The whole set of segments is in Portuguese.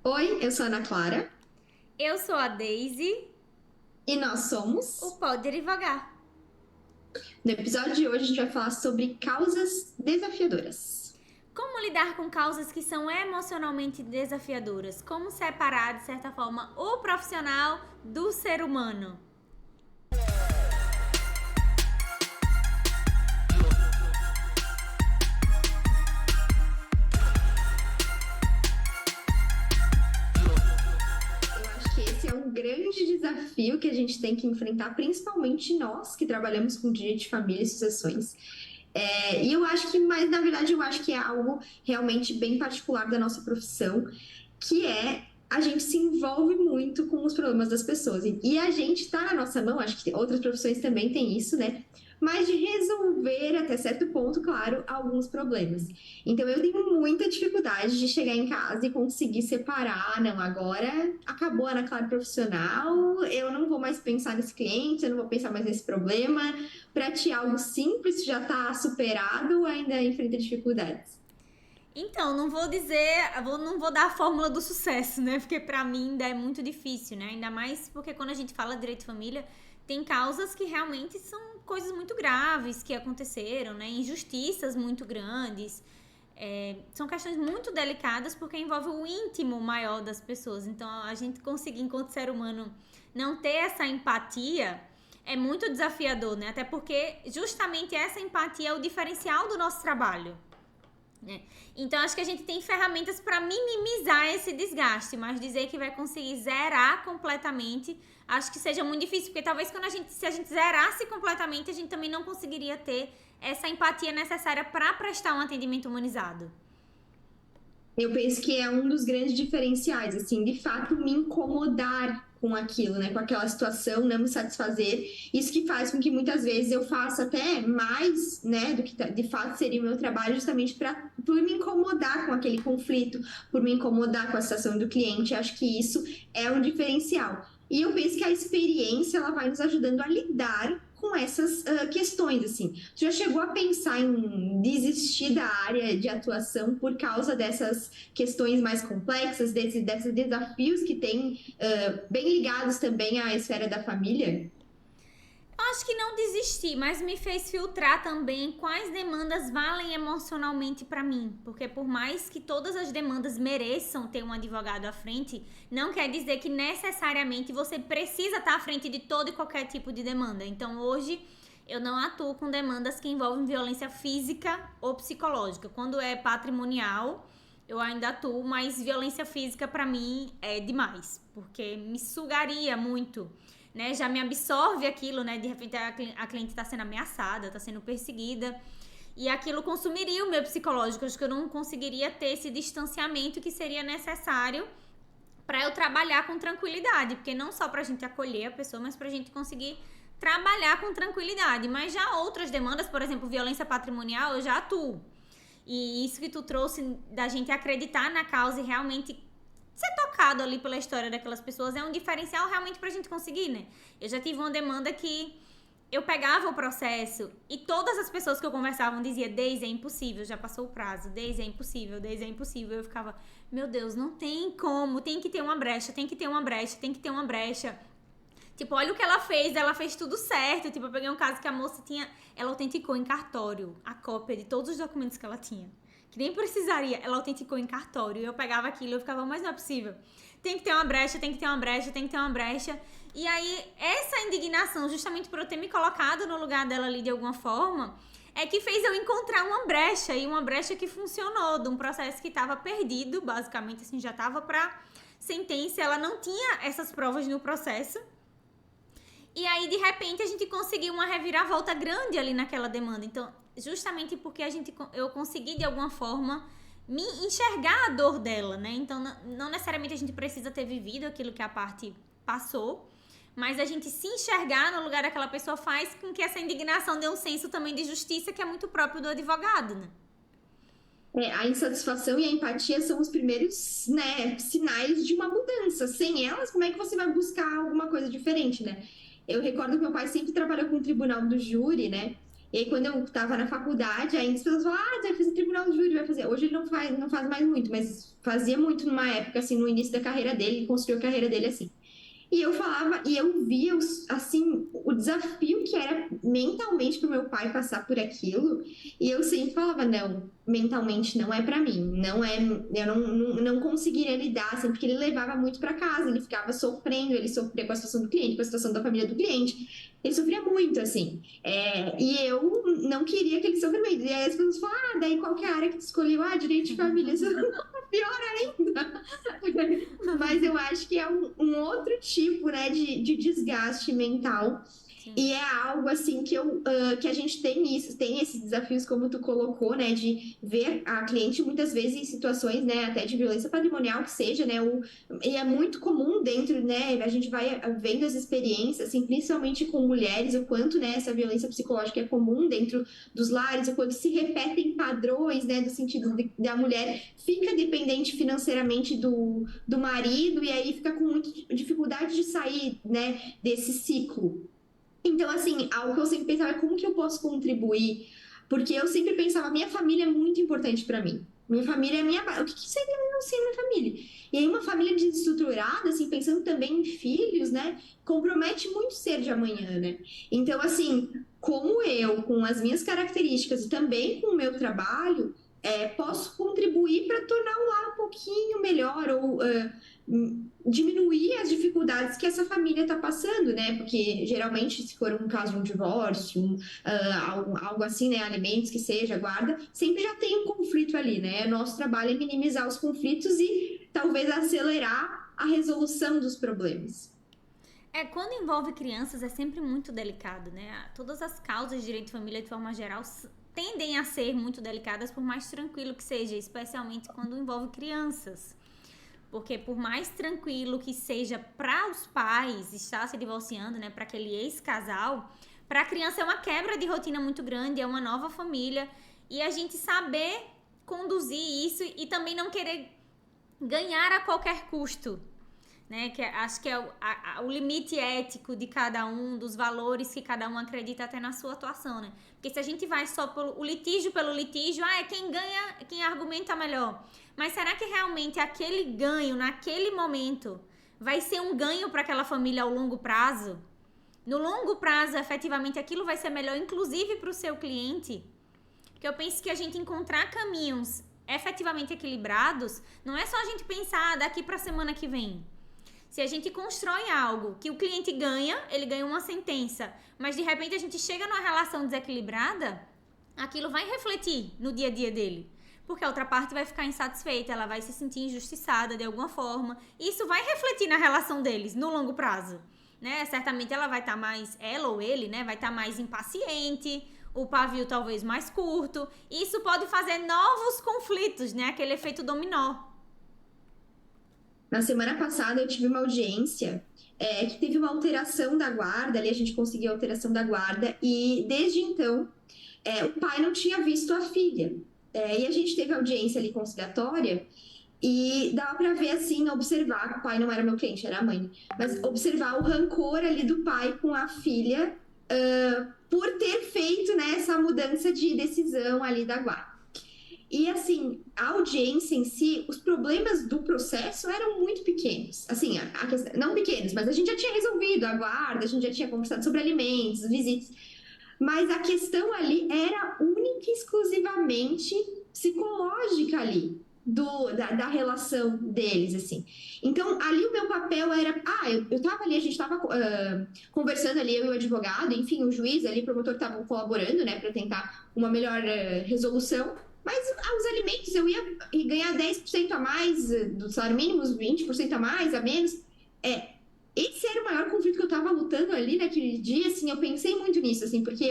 Oi, eu sou a Ana Clara Eu sou a Daisy, e nós o somos. Pode Advogar. No episódio de hoje, a gente vai falar sobre causas desafiadoras. Como lidar com causas que são emocionalmente desafiadoras? Como separar, de certa forma, o profissional do ser humano? Eu acho que esse é um grande desafio que a gente tem que enfrentar, principalmente nós que trabalhamos com direito de família e sucessões. E eu acho que, mas na verdade, eu acho que é algo realmente bem particular da nossa profissão, que é a gente se envolve muito com os problemas das pessoas. E a gente está na nossa mão, acho que outras profissões também têm isso, né? Mas de resolver até certo ponto, claro, alguns problemas. Então eu tenho muita dificuldade de chegar em casa e conseguir separar, não, agora acabou a Ana Clara profissional, eu não vou mais pensar nesse cliente, eu não vou pensar mais nesse problema. Para ti, algo simples já está superado ou ainda enfrenta dificuldades? Então, não vou dizer, não vou dar a fórmula do sucesso, né? Porque pra mim ainda é muito difícil, né? Ainda mais porque quando a gente fala de direito de família, tem causas que realmente são coisas muito graves que aconteceram, né? Injustiças muito grandes. São questões muito delicadas porque envolve o íntimo maior das pessoas. Então, a gente conseguir, enquanto ser humano, não ter essa empatia é muito desafiador, né? Até porque justamente essa empatia é o diferencial do nosso trabalho, né? Então acho que a gente tem ferramentas para minimizar esse desgaste, mas dizer que vai conseguir zerar completamente, acho que seja muito difícil, porque talvez se a gente zerasse completamente, a gente também não conseguiria ter essa empatia necessária para prestar um atendimento humanizado. Eu penso que é um dos grandes diferenciais, assim, de fato me incomodar com aquilo, né, com aquela situação, não me satisfazer. Isso que faz com que muitas vezes eu faça até mais, né, do que de fato seria o meu trabalho, justamente por me incomodar com aquele conflito, por me incomodar com a situação do cliente. Acho que isso é um diferencial. E eu penso que a experiência ela vai nos ajudando a lidar com essas questões, assim. Você já chegou a pensar em desistir da área de atuação por causa dessas questões mais complexas, desses desafios que tem bem ligados também à esfera da família? Acho que não desisti, mas me fez filtrar também quais demandas valem emocionalmente para mim, porque por mais que todas as demandas mereçam ter um advogado à frente, não quer dizer que necessariamente você precisa estar à frente de todo e qualquer tipo de demanda. Então hoje eu não atuo com demandas que envolvem violência física ou psicológica. Quando é patrimonial, eu ainda atuo, mas violência física para mim é demais, porque me sugaria muito, né? Já me absorve aquilo, né? De repente a cliente está sendo ameaçada, está sendo perseguida. E aquilo consumiria o meu psicológico. Acho que eu não conseguiria ter esse distanciamento que seria necessário para eu trabalhar com tranquilidade. Porque não só para a gente acolher a pessoa, mas para a gente conseguir trabalhar com tranquilidade. Mas já outras demandas, por exemplo, violência patrimonial, eu já atuo. E isso que tu trouxe da gente acreditar na causa e realmente ser tocado ali pela história daquelas pessoas é um diferencial realmente pra gente conseguir, né? Eu já tive uma demanda que eu pegava o processo e todas as pessoas que eu conversava diziam: Deise, é impossível, já passou o prazo, Deise, é impossível, Deise, é impossível. Eu ficava: meu Deus, não tem como, tem que ter uma brecha, tem que ter uma brecha, tem que ter uma brecha. Tipo, olha o que ela fez tudo certo. Tipo, eu peguei um caso que a moça tinha. Ela autenticou em cartório a cópia de todos os documentos que ela tinha. Que nem precisaria, ela autenticou em cartório. E eu pegava aquilo e eu ficava, mas não é possível. Tem que ter uma brecha, tem que ter uma brecha, tem que ter uma brecha. E aí, essa indignação, justamente por eu ter me colocado no lugar dela ali de alguma forma, é que fez eu encontrar uma brecha. E uma brecha que funcionou, de um processo que estava perdido, basicamente, assim, já estava pra sentença. Ela não tinha essas provas no processo. E aí, de repente, a gente conseguiu uma reviravolta grande ali naquela demanda. Então, justamente porque eu consegui, de alguma forma, me enxergar a dor dela, né? Então, não necessariamente a gente precisa ter vivido aquilo que a parte passou, mas a gente se enxergar no lugar daquela pessoa faz com que essa indignação dê um senso também de justiça que é muito próprio do advogado, né? A insatisfação e a empatia são os primeiros, né, sinais de uma mudança. Sem elas, como é que você vai buscar alguma coisa diferente, né? Eu recordo que meu pai sempre trabalhou com o tribunal do júri, né? E aí, quando eu tava na faculdade, aí as pessoas falavam, você vai fazer tribunal de júri, vai fazer. Hoje ele não faz mais muito, mas fazia muito numa época, assim, no início da carreira dele, ele construiu a carreira dele assim. E eu falava, e eu via, assim, o desafio que era mentalmente para o meu pai passar por aquilo. E eu sempre falava, não, mentalmente não é para mim. Não é, eu não conseguiria lidar, assim, porque ele levava muito para casa, ele ficava sofrendo, ele sofria com a situação do cliente, com a situação da família do cliente. Ele sofria muito, assim. E eu não queria aquele sofrimento. E aí as pessoas falam, daí qual que é a área que tu escolheu? Ah, direito de família. Isso pior ainda. Mas eu acho que é um outro tipo, né, de desgaste mental. Sim. E é algo assim que a gente tem isso, tem esses desafios, como tu colocou, né, de ver a cliente muitas vezes em situações, né, até de violência patrimonial que seja, né, e é muito comum dentro, né, a gente vai vendo as experiências, assim, principalmente com mulheres, o quanto, né, essa violência psicológica é comum dentro dos lares, o quanto se repetem padrões, né, do sentido da mulher fica dependente financeiramente do marido e aí fica com muita dificuldade de sair, né, desse ciclo. Então, assim, algo que eu sempre pensava é como que eu posso contribuir? Porque eu sempre pensava, minha família é muito importante para mim. Minha família é minha base. O que seria eu não ser minha família? E aí, uma família desestruturada, assim, pensando também em filhos, né? Compromete muito ser de amanhã, né? Então, assim, como eu, com as minhas características e também com o meu trabalho, posso contribuir para tornar o lar um pouquinho melhor ou diminuir as dificuldades que essa família está passando, né? Porque geralmente, se for um caso de um divórcio, algo assim, né? Alimentos que seja, guarda, sempre já tem um conflito ali, né? Nosso trabalho é minimizar os conflitos e talvez acelerar a resolução dos problemas. Quando envolve crianças é sempre muito delicado, né? Todas as causas de direito de família, de forma geral, tendem a ser muito delicadas, por mais tranquilo que seja, especialmente quando envolve crianças. Porque por mais tranquilo que seja para os pais estar se divorciando, né, para aquele ex-casal, para a criança é uma quebra de rotina muito grande, é uma nova família, e a gente saber conduzir isso e também não querer ganhar a qualquer custo, né? Acho que é o limite ético de cada um, dos valores que cada um acredita até na sua atuação, né? Porque se a gente vai só pelo litígio, é quem ganha, quem argumenta melhor. Mas será que realmente aquele ganho, naquele momento, vai ser um ganho para aquela família ao longo prazo? No longo prazo, efetivamente, aquilo vai ser melhor, inclusive para o seu cliente? Porque eu penso que a gente encontrar caminhos efetivamente equilibrados, não é só a gente pensar daqui para a semana que vem. Se a gente constrói algo que o cliente ganha, ele ganha uma sentença, mas de repente a gente chega numa relação desequilibrada, aquilo vai refletir no dia a dia dele. Porque a outra parte vai ficar insatisfeita, ela vai se sentir injustiçada de alguma forma. E isso vai refletir na relação deles no longo prazo, né? Certamente ela vai estar mais, ela ou ele, né, vai estar mais impaciente, o pavio talvez mais curto. E isso pode fazer novos conflitos, né? Aquele efeito dominó. Na semana passada eu tive uma audiência que teve uma alteração da guarda, ali a gente conseguiu a alteração da guarda, e desde então o pai não tinha visto a filha. E a gente teve audiência ali conciliatória e dava para ver assim, observar, que o pai não era meu cliente, era a mãe, mas observar o rancor ali do pai com a filha por ter feito, né, essa mudança de decisão ali da guarda. E assim, a audiência em si, os problemas do processo eram muito pequenos. Assim, não pequenos, mas a gente já tinha resolvido a guarda, a gente já tinha conversado sobre alimentos, visitas. Mas a questão ali era única e exclusivamente psicológica ali. Da relação deles, assim. Então, ali o meu papel era... eu tava ali, a gente tava conversando ali, eu e o advogado, enfim, o juiz ali, o promotor estavam colaborando, né, para tentar uma melhor resolução. Mas os alimentos eu ia ganhar 10% a mais do salário mínimo, 20% a mais, a menos. Esse era o maior conflito que eu tava lutando ali naquele dia, assim, eu pensei muito nisso, assim, porque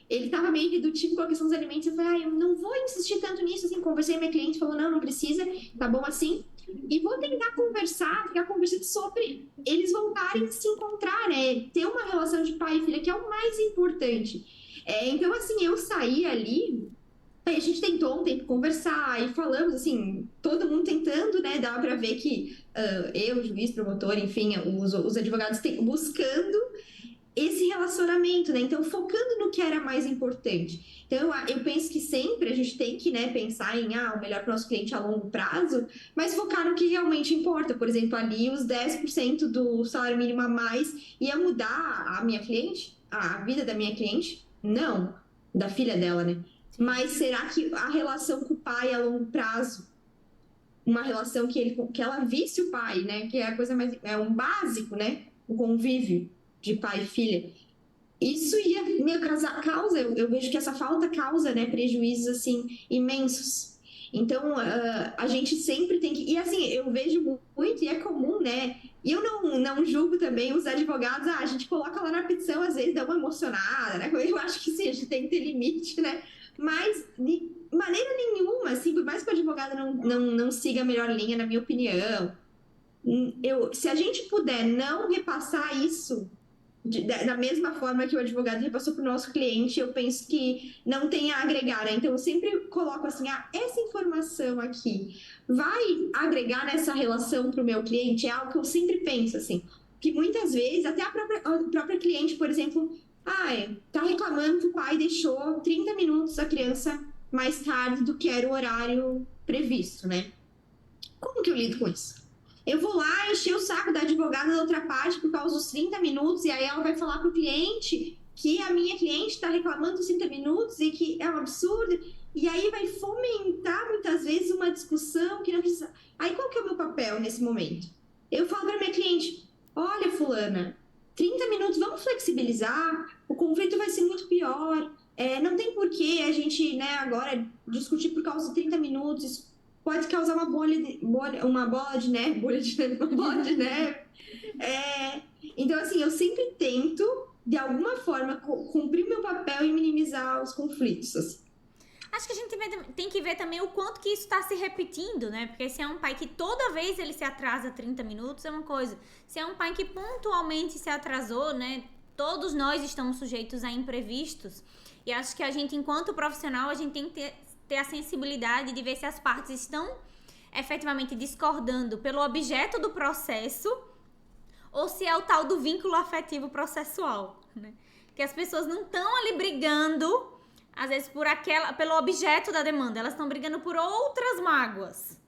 ele tava meio redutivo com a questão dos alimentos, eu falei, eu não vou insistir tanto nisso, assim, conversei com minha cliente, falou, não precisa, tá bom assim, e vou tentar conversar, ficar conversando sobre eles voltarem a se encontrar, né, ter uma relação de pai e filha, que é o mais importante. Então, assim, eu saí ali, aí a gente tentou um tempo conversar e falamos, assim, todo mundo tentando, né? Dava para ver que eu, juiz, promotor, enfim, os advogados buscando. esse relacionamento, né? Então, focando no que era mais importante. Então, eu penso que sempre a gente tem que, né, pensar em o melhor para o nosso cliente a longo prazo, mas focar no que realmente importa. Por exemplo, ali os 10% do salário mínimo a mais ia mudar a minha cliente, a vida da minha cliente? Não, da filha dela, né? Sim. Mas será que a relação com o pai a longo prazo, uma relação que ela visse o pai, né? Que é a coisa mais, é um básico, né? O convívio de pai e filha. Isso ia me causa, eu vejo que essa falta causa, né, prejuízos assim imensos. Então, a gente sempre tem que. E assim, eu vejo muito, e é comum, né? E eu não julgo também os advogados, a gente coloca lá na petição, às vezes dá uma emocionada, né? Eu acho que sim, a gente tem que ter limite, né? Mas de maneira nenhuma, assim, por mais que o advogado não siga a melhor linha, na minha opinião, se a gente puder não repassar isso da mesma forma que o advogado repassou para o nosso cliente, eu penso que não tem a agregar, né? Então, eu sempre coloco assim, essa informação aqui vai agregar nessa relação para o meu cliente? É algo que eu sempre penso, assim, que muitas vezes, até a própria cliente, por exemplo, tá reclamando que o pai deixou 30 minutos a criança mais tarde do que era o horário previsto, né? Como que eu lido com isso? Eu vou lá encher o saco da advogada da outra parte por causa dos 30 minutos, e aí ela vai falar para o cliente que a minha cliente está reclamando dos 30 minutos e que é um absurdo, e aí vai fomentar muitas vezes uma discussão que não precisa. Aí qual que é o meu papel nesse momento? Eu falo para minha cliente: olha, fulana, 30 minutos, vamos flexibilizar, o conflito vai ser muito pior. Não tem porquê a gente, né, agora discutir por causa de 30 minutos, pode causar uma bola de neve, uma bola de neve. Então, assim, eu sempre tento, de alguma forma, cumprir meu papel e minimizar os conflitos. Assim. Acho que a gente tem que ver também o quanto que isso está se repetindo, né? Porque se é um pai que toda vez ele se atrasa 30 minutos, é uma coisa. Se é um pai que pontualmente se atrasou, né? Todos nós estamos sujeitos a imprevistos. E acho que a gente, enquanto profissional, a gente tem que ter a sensibilidade de ver se as partes estão efetivamente discordando pelo objeto do processo ou se é o tal do vínculo afetivo processual, né? Que as pessoas não estão ali brigando, às vezes, pelo objeto da demanda, elas estão brigando por outras mágoas.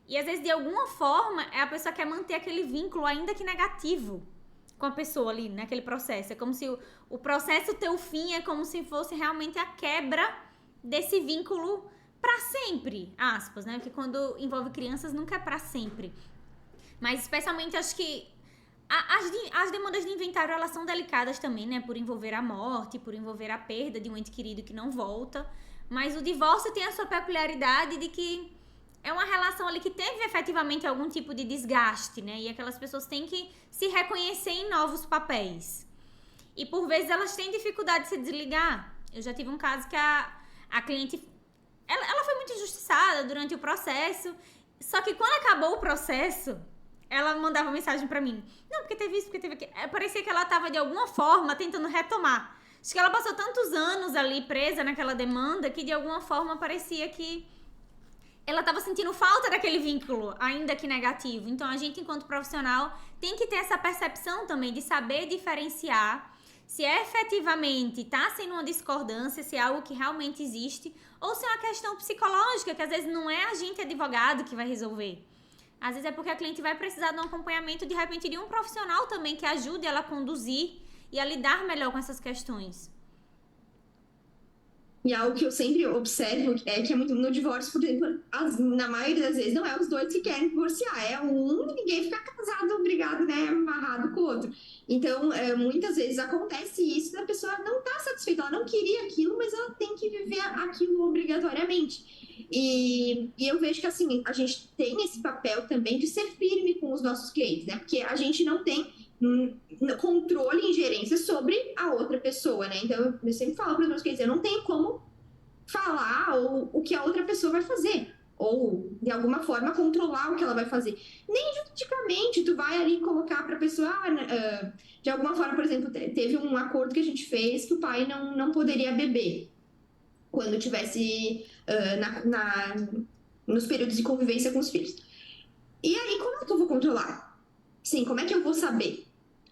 E às vezes, de alguma forma, a pessoa quer manter aquele vínculo, ainda que negativo, com a pessoa ali, naquele processo. É como se o processo ter o fim é como se fosse realmente a quebra desse vínculo para sempre, aspas, né? Porque quando envolve crianças nunca é para sempre. Mas especialmente acho que as demandas de inventário, elas são delicadas também, né? Por envolver a morte, por envolver a perda de um ente querido que não volta. Mas o divórcio tem a sua peculiaridade de que é uma relação ali que teve efetivamente algum tipo de desgaste, né? E aquelas pessoas têm que se reconhecer em novos papéis. E por vezes elas têm dificuldade de se desligar. Eu já tive um caso que a cliente, ela foi muito injustiçada durante o processo. Só que quando acabou o processo, ela mandava mensagem pra mim. Não, porque teve isso, porque teve aquilo. Parecia que ela tava de alguma forma tentando retomar. Acho que ela passou tantos anos ali presa naquela demanda que de alguma forma parecia que ela estava sentindo falta daquele vínculo, ainda que negativo. Então a gente, enquanto profissional, tem que ter essa percepção também de saber diferenciar se efetivamente está sendo uma discordância, se é algo que realmente existe, ou se é uma questão psicológica, que às vezes não é a gente advogado que vai resolver. Às vezes é porque a cliente vai precisar de um acompanhamento, de repente, de um profissional também que ajude ela a conduzir e a lidar melhor com essas questões. E algo que eu sempre observo é que é muito no divórcio, por exemplo, na maioria das vezes não é os dois que querem divorciar, é um e ninguém fica casado, obrigado, né, amarrado com o outro. Então, muitas vezes acontece isso da pessoa não estar satisfeita, ela não queria aquilo, mas ela tem que viver aquilo obrigatoriamente. E eu vejo que assim, a gente tem esse papel também de ser firme com os nossos clientes, né? Porque a gente não tem controle e ingerência sobre a outra pessoa, né? Então, eu sempre falo para os meus clientes, eu não tenho como falar o que a outra pessoa vai fazer, ou de alguma forma controlar o que ela vai fazer. Nem juridicamente tu vai ali colocar para a pessoa, de alguma forma, por exemplo, teve um acordo que a gente fez que o pai não poderia beber quando tivesse nos períodos de convivência com os filhos. E aí, como é que eu vou controlar? Sim, como é que eu vou saber?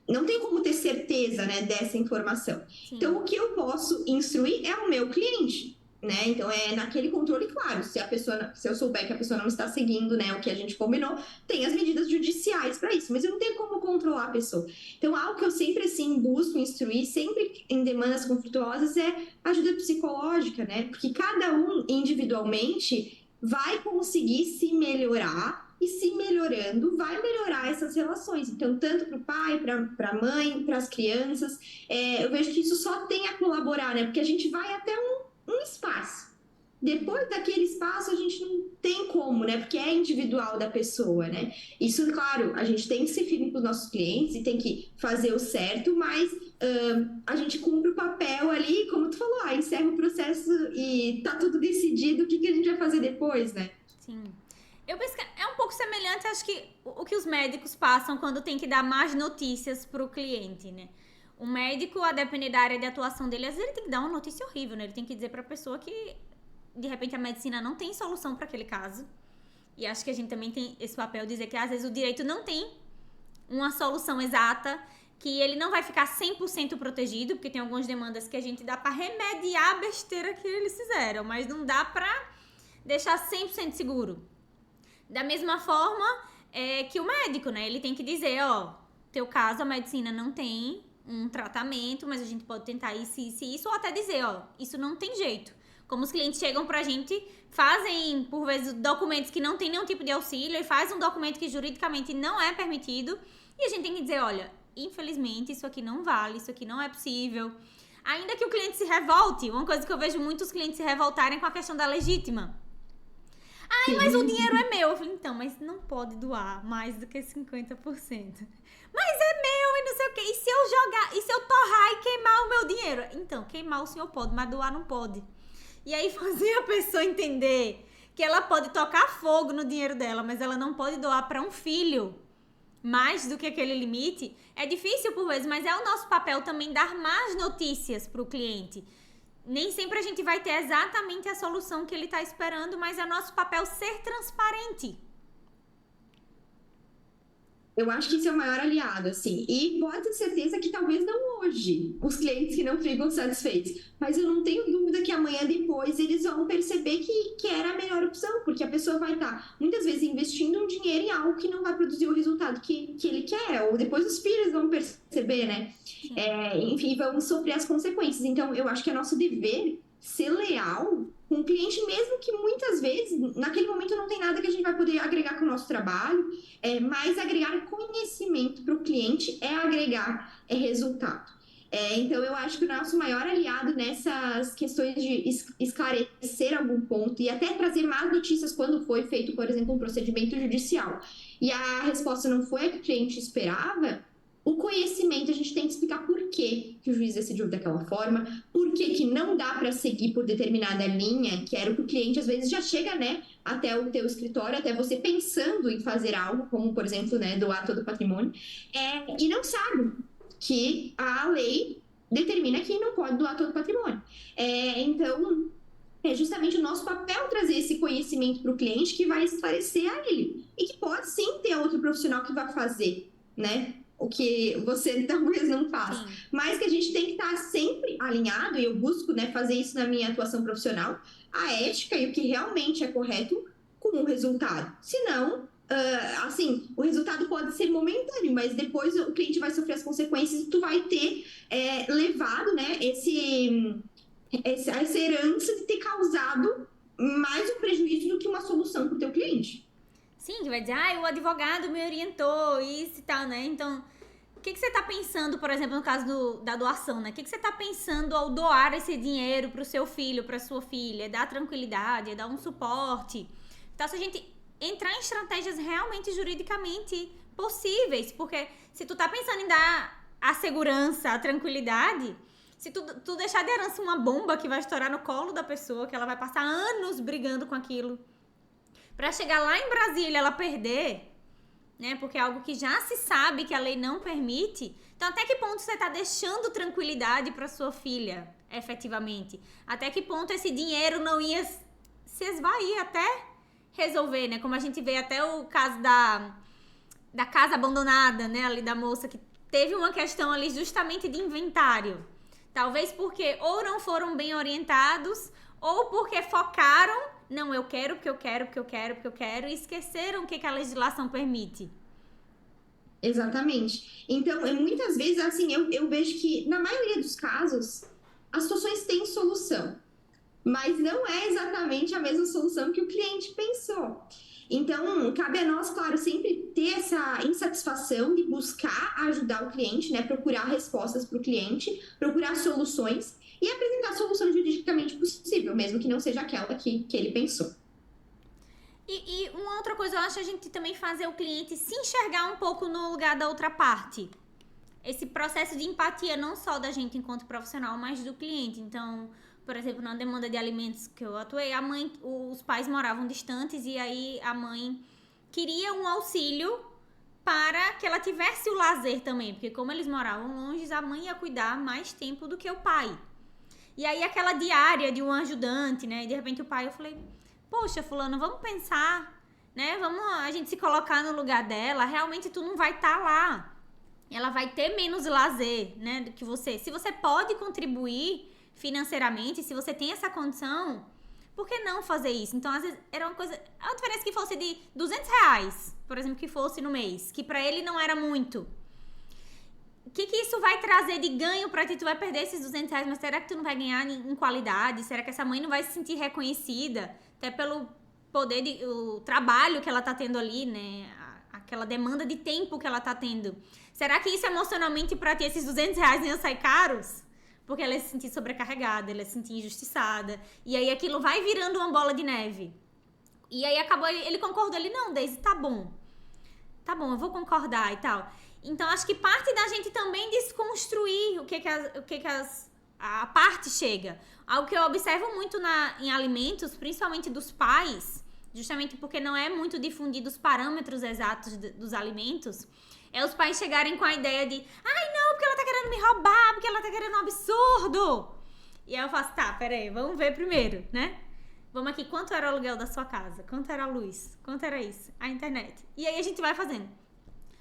não tem como ter certeza, né, dessa informação. Então, Sim. o que eu posso instruir é o meu cliente. Né? Então é naquele controle, claro. Se eu souber que a pessoa não está seguindo, né, o que a gente combinou, tem as medidas judiciais para isso, mas eu não tenho como controlar a pessoa. Então, algo que eu sempre assim busco instruir, sempre em demandas conflituosas, é ajuda psicológica, né? Porque cada um individualmente vai conseguir se melhorar e se melhorando, vai melhorar essas relações. Então, tanto para o pai, para a mãe, para as crianças, eu vejo que isso só tem a colaborar, né? Porque a gente vai até um espaço. Depois daquele espaço, a gente não tem como, né? Porque é individual da pessoa, né? Isso, claro, a gente tem que ser firme com os nossos clientes e tem que fazer o certo, mas a gente cumpre o papel ali, como tu falou, encerra o processo e tá tudo decidido, o que a gente vai fazer depois, né? Sim. Eu penso que é um pouco semelhante, acho que o que os médicos passam quando tem que dar más notícias pro cliente, né? O médico, a depender da área de atuação dele, às vezes ele tem que dar uma notícia horrível, né? Ele tem que dizer pra pessoa que, de repente, a medicina não tem solução para aquele caso. E acho que a gente também tem esse papel de dizer que, às vezes, o direito não tem uma solução exata, que ele não vai ficar 100% protegido, porque tem algumas demandas que a gente dá pra remediar a besteira que eles fizeram, mas não dá pra deixar 100% seguro. Da mesma forma que o médico, né? Ele tem que dizer, ó, teu caso a medicina não tem um tratamento, mas a gente pode tentar isso, ou até dizer, ó, isso não tem jeito. Como os clientes chegam pra gente, fazem, por vezes, documentos que não tem nenhum tipo de auxílio, e faz um documento que juridicamente não é permitido, e a gente tem que dizer, olha, infelizmente isso aqui não vale, isso aqui não é possível. Ainda que o cliente se revolte, uma coisa que eu vejo muitos clientes se revoltarem com a questão da legítima. Ai, mas o dinheiro é meu. Eu falei, então, mas não pode doar mais do que 50%. Mas é meu e não sei o quê. E se eu jogar, e se eu torrar e queimar o meu dinheiro? Então, queimar o senhor pode, mas doar não pode. E aí fazer a pessoa entender que ela pode tocar fogo no dinheiro dela, mas ela não pode doar para um filho mais do que aquele limite, é difícil por vezes, mas é o nosso papel também dar más notícias para o cliente. Nem sempre a gente vai ter exatamente a solução que ele está esperando, mas é nosso papel ser transparente. Eu acho que isso é o maior aliado, assim. E pode ter certeza que talvez não hoje, os clientes que não ficam satisfeitos. Mas eu não tenho dúvida que amanhã depois eles vão perceber que era a melhor opção, porque a pessoa vai estar, muitas vezes, investindo um dinheiro em algo que não vai produzir o resultado que ele quer, ou depois os filhos vão perceber, né? Enfim, vão sofrer as consequências. Então, eu acho que é nosso dever ser leal com o cliente, mesmo que muitas vezes, naquele momento, não tem nada que a gente vai poder agregar com o nosso trabalho, mas agregar conhecimento para o cliente é agregar resultado. Então, eu acho que o nosso maior aliado nessas questões de esclarecer algum ponto e até trazer más notícias quando foi feito, por exemplo, um procedimento judicial e a resposta não foi a que o cliente esperava, o conhecimento, a gente tem que explicar por que o juiz decidiu daquela forma, por que não dá para seguir por determinada linha, que era o que o cliente às vezes já chega, né, até o teu escritório, até você pensando em fazer algo, como por exemplo, né, doar todo o patrimônio, e não sabe que a lei determina que não pode doar todo o patrimônio. Então, é justamente o nosso papel trazer esse conhecimento para o cliente que vai esclarecer a ele. E que pode sim ter outro profissional que vai fazer, né? O que você talvez não faça. Sim. Mas que a gente tem que estar sempre alinhado, e eu busco, né, fazer isso na minha atuação profissional, a ética e o que realmente é correto com o resultado. Senão, assim, o resultado pode ser momentâneo, mas depois o cliente vai sofrer as consequências e tu vai ter levado, né, essa herança de ter causado mais um prejuízo do que uma solução para o teu cliente. Sim, que vai dizer, o advogado me orientou, isso e tal, né? Então, o que você tá pensando, por exemplo, no caso da doação, né? O que você tá pensando ao doar esse dinheiro pro seu filho, pra sua filha? É dar tranquilidade, é dar um suporte. Então, se a gente entrar em estratégias realmente juridicamente possíveis, porque se tu tá pensando em dar a segurança, a tranquilidade, se tu deixar de herança uma bomba que vai estourar no colo da pessoa, que ela vai passar anos brigando com aquilo, pra chegar lá em Brasília ela perder, né? Porque é algo que já se sabe que a lei não permite. Então, até que ponto você tá deixando tranquilidade pra sua filha, efetivamente? Até que ponto esse dinheiro não ia se esvair até resolver, né? Como a gente vê até o caso da casa abandonada, né? Ali da moça que teve uma questão ali justamente de inventário. Talvez porque ou não foram bem orientados, ou porque focaram, não, eu quero, porque eu quero, porque eu quero, porque eu quero, e esqueceram o que a legislação permite. Exatamente. Então, muitas vezes, assim, eu vejo que, na maioria dos casos, as situações têm solução, mas não é exatamente a mesma solução que o cliente pensou. Então, cabe a nós, claro, sempre ter essa insatisfação de buscar ajudar o cliente, né? Procurar respostas para o cliente, procurar soluções e apresentar a solução juridicamente possível, mesmo que não seja aquela que ele pensou. E uma outra coisa, eu acho a gente também fazer o cliente se enxergar um pouco no lugar da outra parte. Esse processo de empatia, não só da gente enquanto profissional, mas do cliente. Então, por exemplo, na demanda de alimentos que eu atuei, os pais moravam distantes e aí a mãe queria um auxílio para que ela tivesse o lazer também, porque como eles moravam longe, a mãe ia cuidar mais tempo do que o pai. E aí aquela diária de um ajudante, né? E de repente o pai, eu falei, poxa, fulano, vamos pensar, né? Vamos a gente se colocar no lugar dela, realmente tu não vai estar lá. Ela vai ter menos lazer, né, do que você. Se você pode contribuir financeiramente, se você tem essa condição, por que não fazer isso? Então, às vezes, era uma coisa... A diferença que fosse de R$ 200, por exemplo, que fosse no mês, que pra ele não era muito. O que isso vai trazer de ganho pra ti? Tu vai perder esses R$ 200, mas será que tu não vai ganhar em qualidade? Será que essa mãe não vai se sentir reconhecida? Até pelo poder, o trabalho que ela tá tendo ali, né? Aquela demanda de tempo que ela tá tendo. Será que isso emocionalmente pra ti, esses R$ 200 iam sair caros? Porque ela ia se sentir sobrecarregada, ela ia se sentir injustiçada. E aí aquilo vai virando uma bola de neve. E aí acabou, ele concordou, ele, não, Daisy, tá bom, eu vou concordar e tal. Então acho que parte da gente também desconstruir a parte chega. Algo que eu observo muito em alimentos, principalmente dos pais, justamente porque não é muito difundido os parâmetros exatos dos alimentos, é os pais chegarem com a ideia de, ai não, porque ela tá querendo me roubar, porque ela tá querendo um absurdo. E aí eu faço, tá, peraí, vamos ver primeiro, né? Vamos aqui, quanto era o aluguel da sua casa? Quanto era a luz? Quanto era isso? A internet. E aí a gente vai fazendo.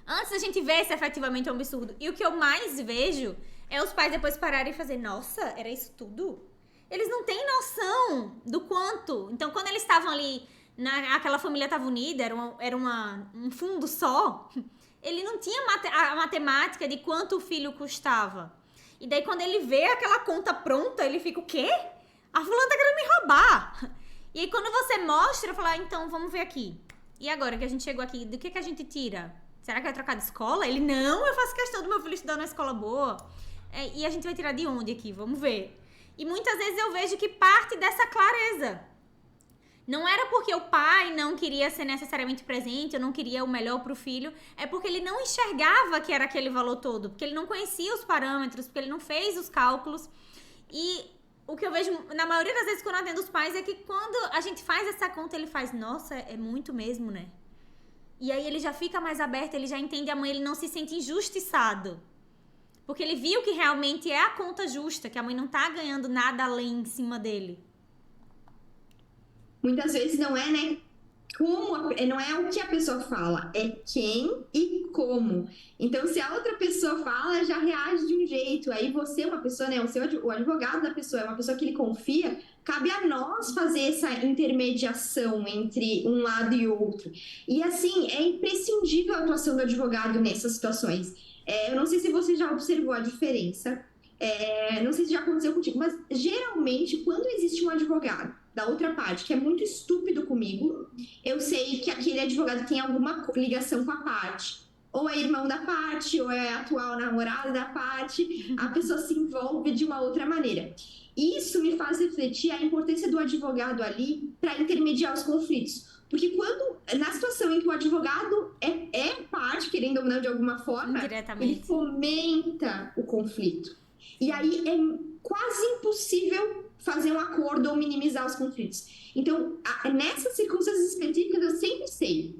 Antes da gente ver se efetivamente é um absurdo. E o que eu mais vejo é os pais depois pararem e fazer, nossa, era isso tudo? Eles não têm noção do quanto. Então, quando eles estavam ali, aquela família estava unida, era um fundo só, ele não tinha a matemática de quanto o filho custava. E daí, quando ele vê aquela conta pronta, ele fica, o quê? A fulana tá querendo me roubar. E aí, quando você mostra, fala, então, vamos ver aqui. E agora que a gente chegou aqui, do que a gente tira? Será que vai trocar de escola? Ele, não, eu faço questão do meu filho estudar numa escola boa. E a gente vai tirar de onde aqui? Vamos ver. E muitas vezes eu vejo que parte dessa clareza. Não era porque o pai não queria ser necessariamente presente, ou não queria o melhor pro filho, é porque ele não enxergava que era aquele valor todo, porque ele não conhecia os parâmetros, porque ele não fez os cálculos. E o que eu vejo, na maioria das vezes, quando eu atendo os pais, é que quando a gente faz essa conta, ele faz, nossa, é muito mesmo, né? E aí ele já fica mais aberto, ele já entende a mãe, ele não se sente injustiçado. Porque ele viu que realmente é a conta justa, que a mãe não tá ganhando nada além em cima dele. Muitas vezes não é, né? Não é o que a pessoa fala, é quem e como. Então, se a outra pessoa fala, já reage de um jeito. Aí você, uma pessoa, né? O advogado da pessoa é uma pessoa que ele confia, cabe a nós fazer essa intermediação entre um lado e outro. E assim, é imprescindível a atuação do advogado nessas situações. Eu não sei se você já observou a diferença. Não sei se já aconteceu contigo, mas geralmente, quando existe um advogado da outra parte que é muito estúpido comigo, eu sei que aquele advogado tem alguma ligação com a parte. Ou é irmão da parte, ou é atual namorado da parte, a pessoa se envolve de uma outra maneira. Isso me faz refletir a importância do advogado ali para intermediar os conflitos. Porque quando, na situação em que o advogado é parte, querendo ou não, de alguma forma, ele fomenta o conflito. E aí é quase impossível fazer um acordo ou minimizar os conflitos. Então, nessas circunstâncias específicas, eu sempre sei.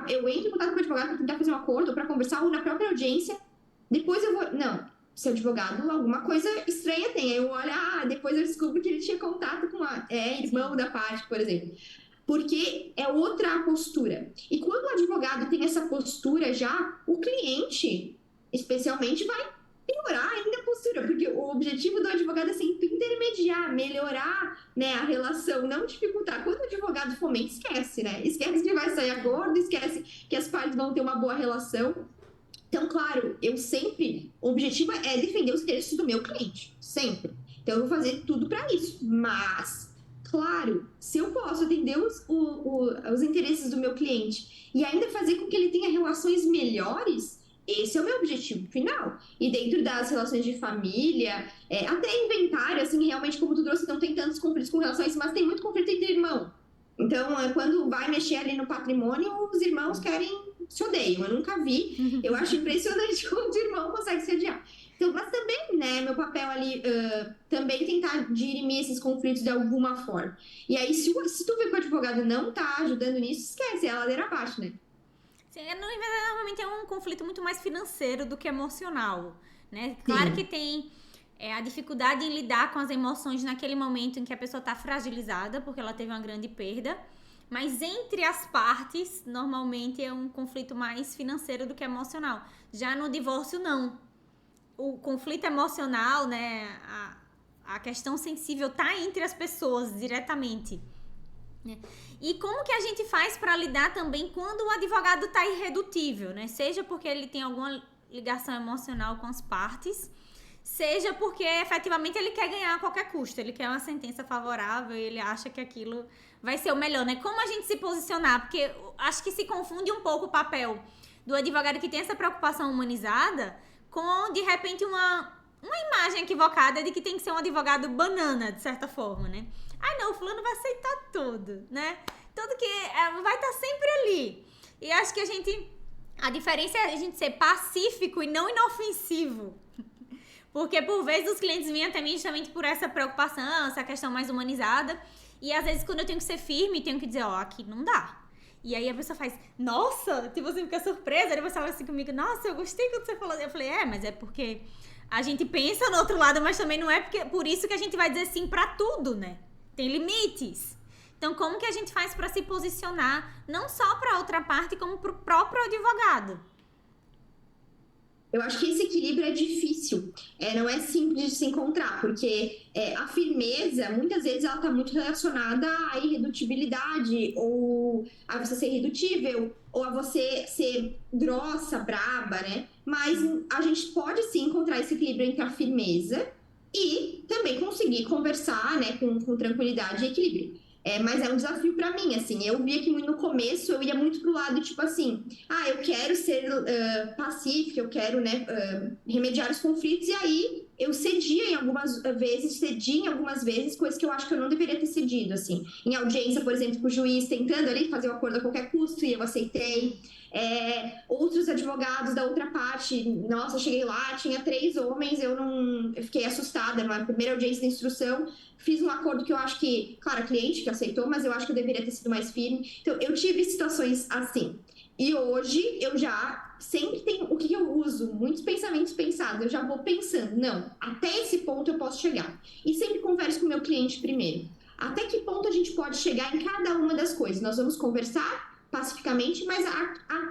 Eu entro em contato com o advogado para tentar fazer um acordo, ou para conversar, ou na própria audiência. Depois eu vou... Não, se o advogado, alguma coisa estranha tem. Aí eu olho, depois eu descubro que ele tinha contato com irmão da parte, por exemplo. Porque é outra postura. E quando o advogado tem essa postura já, o cliente... especialmente, vai piorar ainda a postura, porque o objetivo do advogado é sempre intermediar, melhorar, né, a relação, não dificultar. Quando o advogado fomenta, esquece, né? Esquece que vai sair acordo, esquece que as partes vão ter uma boa relação. Então, claro, o objetivo é defender os interesses do meu cliente, sempre. Então, eu vou fazer tudo para isso. Mas, claro, se eu posso atender os interesses do meu cliente e ainda fazer com que ele tenha relações melhores, esse é o meu objetivo final. E dentro das relações de família, até inventário, assim, realmente, como tu trouxe, não tem tantos conflitos com relação a isso, mas tem muito conflito entre irmão. Então, quando vai mexer ali no patrimônio, os irmãos se odeiam. Eu nunca vi. Eu acho impressionante como o irmão consegue se odiar. Então, mas também, né, meu papel ali, também tentar dirimir esses conflitos de alguma forma. E aí, se tu vê que o advogado não tá ajudando nisso, esquece, é a ladeira abaixo, né? Sim, normalmente é um conflito muito mais financeiro do que emocional, né? Claro Sim. que tem a dificuldade em lidar com as emoções naquele momento em que a pessoa está fragilizada, porque ela teve uma grande perda. Mas entre as partes, normalmente é um conflito mais financeiro do que emocional. Já no divórcio, não. O conflito emocional, né? A questão sensível tá entre as pessoas diretamente. Né? E como que a gente faz para lidar também quando o advogado tá irredutível, né? Seja porque ele tem alguma ligação emocional com as partes, seja porque efetivamente ele quer ganhar a qualquer custo, ele quer uma sentença favorável e ele acha que aquilo vai ser o melhor, né? Como a gente se posicionar? Porque acho que se confunde um pouco o papel do advogado que tem essa preocupação humanizada com, de repente, uma imagem equivocada de que tem que ser um advogado banana, de certa forma, né? Ah, não, o fulano vai aceitar tudo, né? Tudo que vai estar sempre ali. E acho que a diferença é a gente ser pacífico e não inofensivo. Porque, por vezes, os clientes vêm até mim justamente por essa preocupação, essa questão mais humanizada. E, às vezes, quando eu tenho que ser firme, tenho que dizer, aqui não dá. E aí a pessoa faz, nossa, tipo, você fica surpresa. Aí você fala assim comigo, nossa, eu gostei quando você falou. Eu falei, mas é porque a gente pensa no outro lado, mas também não é por isso que a gente vai dizer sim pra tudo, né? Tem limites. Então, como que a gente faz pra se posicionar, não só pra outra parte, como pro próprio advogado? Eu acho que esse equilíbrio é difícil, não é simples de se encontrar, porque a firmeza, muitas vezes, ela está muito relacionada à irredutibilidade, ou a você ser irredutível, ou a você ser grossa, braba, né? Mas a gente pode sim encontrar esse equilíbrio entre a firmeza e também conseguir conversar, né, com tranquilidade e equilíbrio. Mas é um desafio para mim, assim, eu via que no começo eu ia muito pro lado, tipo assim, eu quero ser pacífica, eu quero, né, remediar os conflitos, e aí eu cedia em algumas vezes, coisas que eu acho que eu não deveria ter cedido, assim. Em audiência, por exemplo, com o juiz tentando ali fazer o acordo a qualquer custo, e eu aceitei. Outros advogados da outra parte, nossa, eu cheguei lá, tinha 3 homens, eu fiquei assustada na primeira audiência de instrução, fiz um acordo que eu acho que, claro, a cliente que aceitou, mas eu acho que eu deveria ter sido mais firme. Então, eu tive situações assim. E hoje, eu já sempre tenho, o que eu uso? Muitos pensamentos pensados, eu já vou pensando, não, até esse ponto eu posso chegar. E sempre converso com o meu cliente primeiro. Até que ponto a gente pode chegar em cada uma das coisas? Nós vamos conversar pacificamente, mas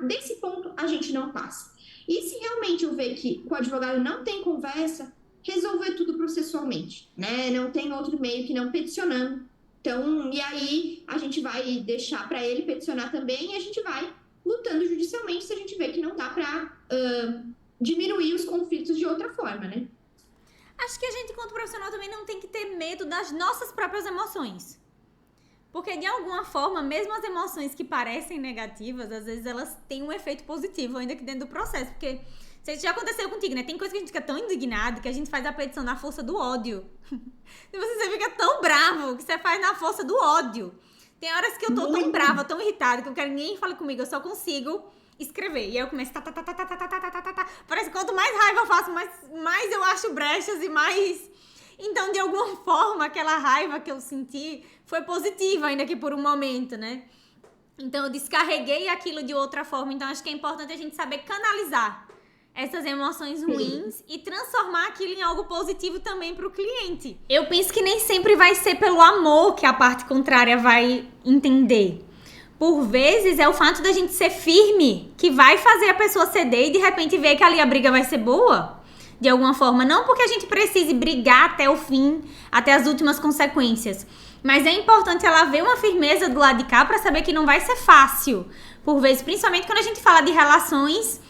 desse ponto a gente não passa. E se realmente eu ver que com o advogado não tem conversa, resolver tudo processualmente, né? Não tem outro meio que não peticionando. Então, e aí a gente vai deixar para ele peticionar também e a gente vai lutando judicialmente se a gente vê que não dá para diminuir os conflitos de outra forma, né? Acho que a gente, enquanto profissional, também não tem que ter medo das nossas próprias emoções. Porque, de alguma forma, mesmo as emoções que parecem negativas, às vezes elas têm um efeito positivo ainda que dentro do processo. Porque isso já aconteceu contigo, né? Tem coisa que a gente fica tão indignado que a gente faz a petição na força do ódio. E você fica tão bravo que você faz na força do ódio. Tem horas que eu tô tão brava, tão irritada, que eu quero que ninguém fale comigo, eu só consigo escrever. E aí eu começo Parece que quanto mais raiva eu faço, mais eu acho brechas e mais... Então, de alguma forma, aquela raiva que eu senti foi positiva, ainda que por um momento, né? Então, eu descarreguei aquilo de outra forma. Então, acho que é importante a gente saber canalizar essas emoções ruins e transformar aquilo em algo positivo também para o cliente. Eu penso que nem sempre vai ser pelo amor que a parte contrária vai entender. Por vezes é o fato da gente ser firme que vai fazer a pessoa ceder e de repente ver que ali a briga vai ser boa, de alguma forma. Não porque a gente precise brigar até o fim, até as últimas consequências. Mas é importante ela ver uma firmeza do lado de cá para saber que não vai ser fácil. Por vezes, principalmente quando a gente fala de relações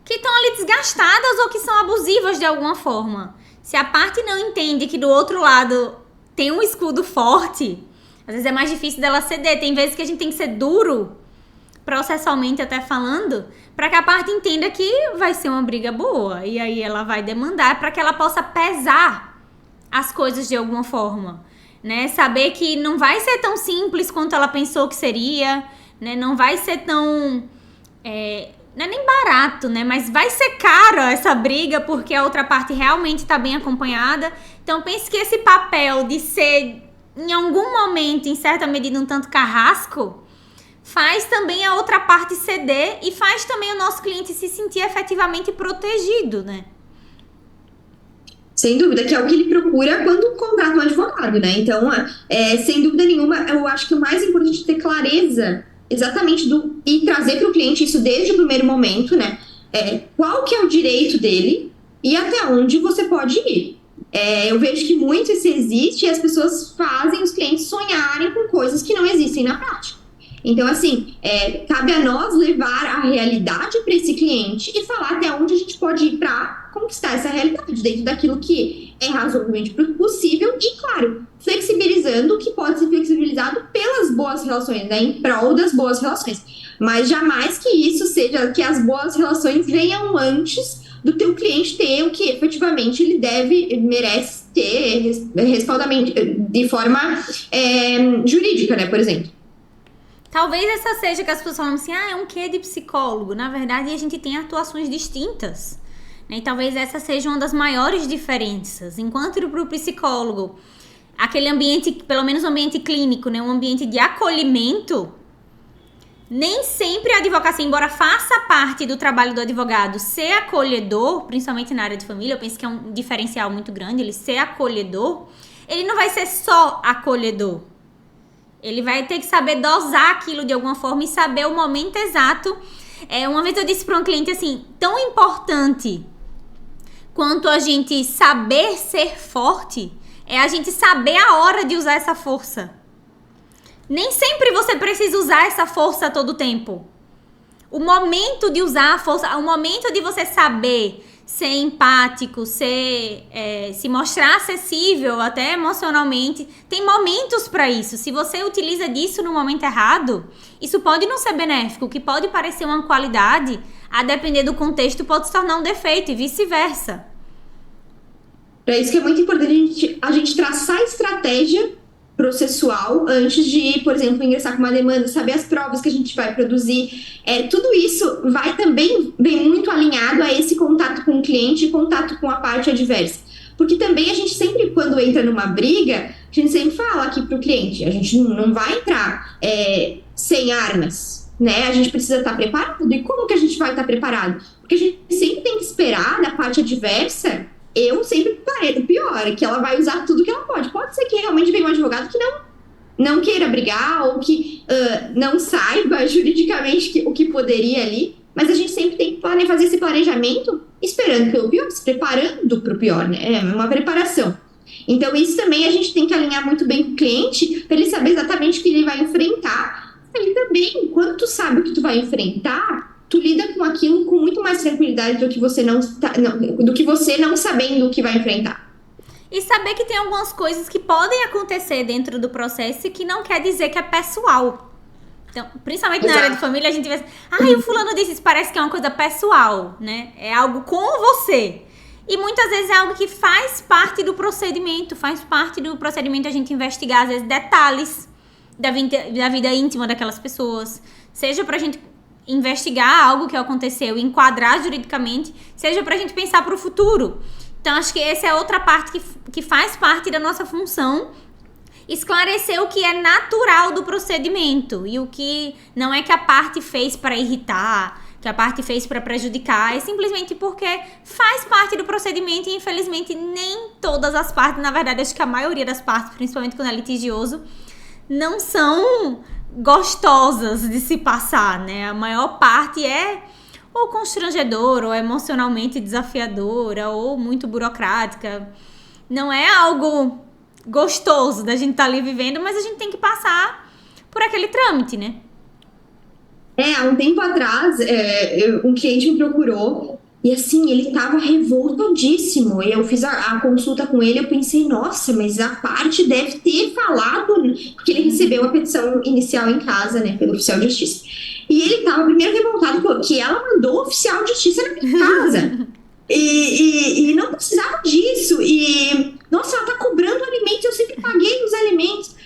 que estão ali desgastadas ou que são abusivas de alguma forma. Se a parte não entende que do outro lado tem um escudo forte, às vezes é mais difícil dela ceder. Tem vezes que a gente tem que ser duro, processualmente até falando, para que a parte entenda que vai ser uma briga boa. E aí ela vai demandar para que ela possa pesar as coisas de alguma forma, né? Saber que não vai ser tão simples quanto ela pensou que seria, né? Não vai ser tão... não é nem barato, né? Mas vai ser caro essa briga porque a outra parte realmente está bem acompanhada. Então pense que esse papel de ser, em algum momento, em certa medida, um tanto carrasco, faz também a outra parte ceder e faz também o nosso cliente se sentir efetivamente protegido, né? Sem dúvida, que é o que ele procura quando contrata um advogado, né? Então, sem dúvida nenhuma, eu acho que o mais importante é ter clareza exatamente e trazer para o cliente isso desde o primeiro momento, né? Qual que é o direito dele e até onde você pode ir. Eu vejo que muito isso existe e as pessoas fazem os clientes sonharem com coisas que não existem na prática. Então, assim, cabe a nós levar a realidade para esse cliente e falar até onde a gente pode ir para conquistar essa realidade, dentro daquilo que é razoavelmente possível e, claro, flexibilizando o que pode ser flexibilizado pelas boas relações, né, em prol das boas relações. Mas jamais que isso seja, que as boas relações venham antes do teu cliente ter o que efetivamente ele merece ter respaldamento de forma jurídica, né, por exemplo. Talvez essa seja que as pessoas falam assim, é um quê de psicólogo? Na verdade, a gente tem atuações distintas, né? E talvez essa seja uma das maiores diferenças. Enquanto para o psicólogo, aquele ambiente, pelo menos um ambiente clínico, né? Um ambiente de acolhimento, nem sempre a advocacia, embora faça parte do trabalho do advogado ser acolhedor, principalmente na área de família, eu penso que é um diferencial muito grande, ele ser acolhedor, ele não vai ser só acolhedor. Ele vai ter que saber dosar aquilo de alguma forma e saber o momento exato. Uma vez eu disse para um cliente assim, tão importante quanto a gente saber ser forte, é a gente saber a hora de usar essa força. Nem sempre você precisa usar essa força a todo tempo. O momento de usar a força, o momento de você saber ser empático, se mostrar acessível até emocionalmente, tem momentos para isso. Se você utiliza disso no momento errado, isso pode não ser benéfico. O que pode parecer uma qualidade, a depender do contexto, pode se tornar um defeito e vice-versa. É isso que é muito importante a gente traçar estratégia processual antes de, por exemplo, ingressar com uma demanda, saber as provas que a gente vai produzir. Tudo isso vem muito alinhado a esse contato com o cliente e contato com a parte adversa. Porque também a gente sempre, quando entra numa briga, a gente sempre fala aqui para o cliente, a gente não vai entrar sem armas, né? A gente precisa estar preparado. E como que a gente vai estar preparado? Porque a gente sempre tem que esperar da parte adversa. Eu sempre parei do pior, que ela vai usar tudo que ela pode. Pode ser que realmente venha um advogado que não queira brigar ou que não saiba juridicamente o que poderia ali, mas a gente sempre tem que fazer esse planejamento esperando pelo pior, se preparando para o pior, né? É uma preparação. Então, isso também a gente tem que alinhar muito bem com o cliente para ele saber exatamente o que ele vai enfrentar. E também, quando tu sabe o que tu vai enfrentar, tu lida com aquilo com muito mais tranquilidade do que você não sabendo o que vai enfrentar. E saber que tem algumas coisas que podem acontecer dentro do processo e que não quer dizer que é pessoal. Então, principalmente na área de família, a gente vê assim, o fulano disse isso, parece que é uma coisa pessoal, né? É algo com você. E muitas vezes é algo que faz parte do procedimento a gente investigar, às vezes, detalhes da vida íntima daquelas pessoas. Seja pra gente investigar algo que aconteceu, enquadrar juridicamente, seja pra gente pensar pro futuro. Então, acho que essa é outra parte que faz parte da nossa função, esclarecer o que é natural do procedimento e o que não é que a parte fez para irritar, que a parte fez para prejudicar, é simplesmente porque faz parte do procedimento e, infelizmente, nem todas as partes, na verdade, acho que a maioria das partes, principalmente quando é litigioso, não são gostosas de se passar, né? A maior parte é ou constrangedora, ou emocionalmente desafiadora, ou muito burocrática. Não é algo gostoso da gente estar ali vivendo, mas a gente tem que passar por aquele trâmite, né? Há um tempo atrás, um cliente me procurou e assim, ele estava revoltadíssimo. Eu fiz a consulta com ele, eu pensei, nossa, mas a parte deve ter falado, porque ele recebeu a petição inicial em casa, né, pelo oficial de justiça. E ele estava primeiro revoltado que ela mandou o oficial de justiça na minha casa. E não precisava disso. E, nossa, ela tá cobrando alimentos, eu sempre paguei os alimentos.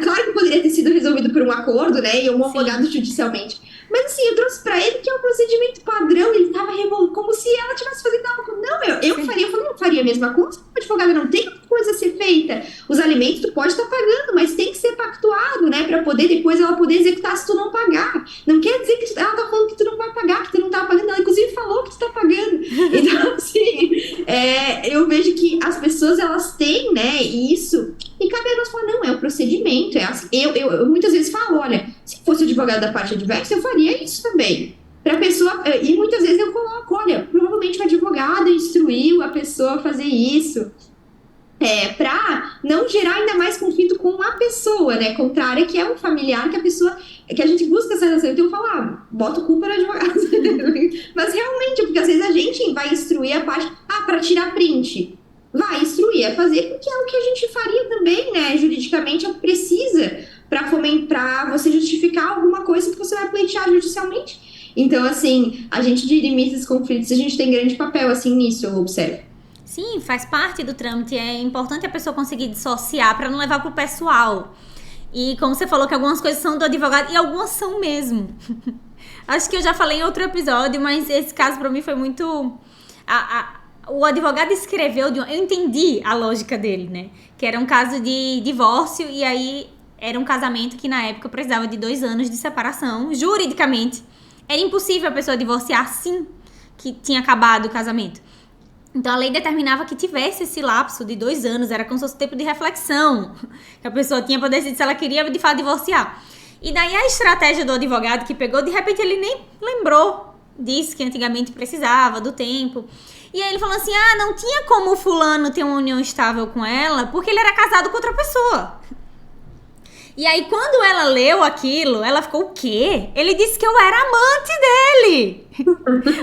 Claro que poderia ter sido resolvido por um acordo, né? E homologado judicialmente. Mas assim, eu trouxe pra ele que é um procedimento padrão, ele tava revoltado, como se ela tivesse fazendo algo. Não, eu faria, eu falei, não faria a mesma coisa. O advogado não tem coisa a ser feita. Os alimentos tu pode estar pagando, mas tem que ser pactuado, né? Pra poder depois ela poder executar se tu não pagar. Não quer dizer que ela tá falando que tu não vai pagar, que tu não tá pagando. Ela inclusive falou que tu tá pagando. Então, assim, eu vejo que as pessoas, elas têm, né, isso. E cabe a nós falar, não, é um procedimento. É assim. Eu muitas vezes falo, olha, se fosse advogado da parte adversa, eu faria isso também. Para a pessoa, e muitas vezes eu coloco, olha, provavelmente o advogado instruiu a pessoa a fazer isso. Para não gerar ainda mais conflito com a pessoa, né, contrária, que é um familiar, que a gente busca essa relação. Então eu falo, bota culpa no advogado. Mas realmente, porque às vezes a gente vai instruir a parte, para tirar print. Vai instruir a fazer, porque é o que a gente faria também, né? Juridicamente precisa para você justificar alguma coisa que você vai pleitear judicialmente. Então, assim, a gente dirime esses conflitos, a gente tem grande papel, assim, nisso, eu observo. Sim, faz parte do trâmite. É importante a pessoa conseguir dissociar para não levar pro pessoal. E como você falou que algumas coisas são do advogado e algumas são mesmo. Acho que eu já falei em outro episódio, mas esse caso para mim foi muito... O advogado escreveu, eu entendi a lógica dele, né? Que era um caso de divórcio e aí era um casamento que na época precisava de 2 anos de separação. Juridicamente, era impossível a pessoa divorciar assim que tinha acabado o casamento. Então a lei determinava que tivesse esse lapso de 2 anos, era como se fosse tempo de reflexão que a pessoa tinha para decidir se ela queria de fato divorciar. E daí a estratégia do advogado que pegou, de repente ele nem lembrou disso, que antigamente precisava, do tempo. E aí ele falou assim, não tinha como o fulano ter uma união estável com ela, porque ele era casado com outra pessoa. E aí quando ela leu aquilo, ela ficou, o quê? Ele disse que eu era amante dele.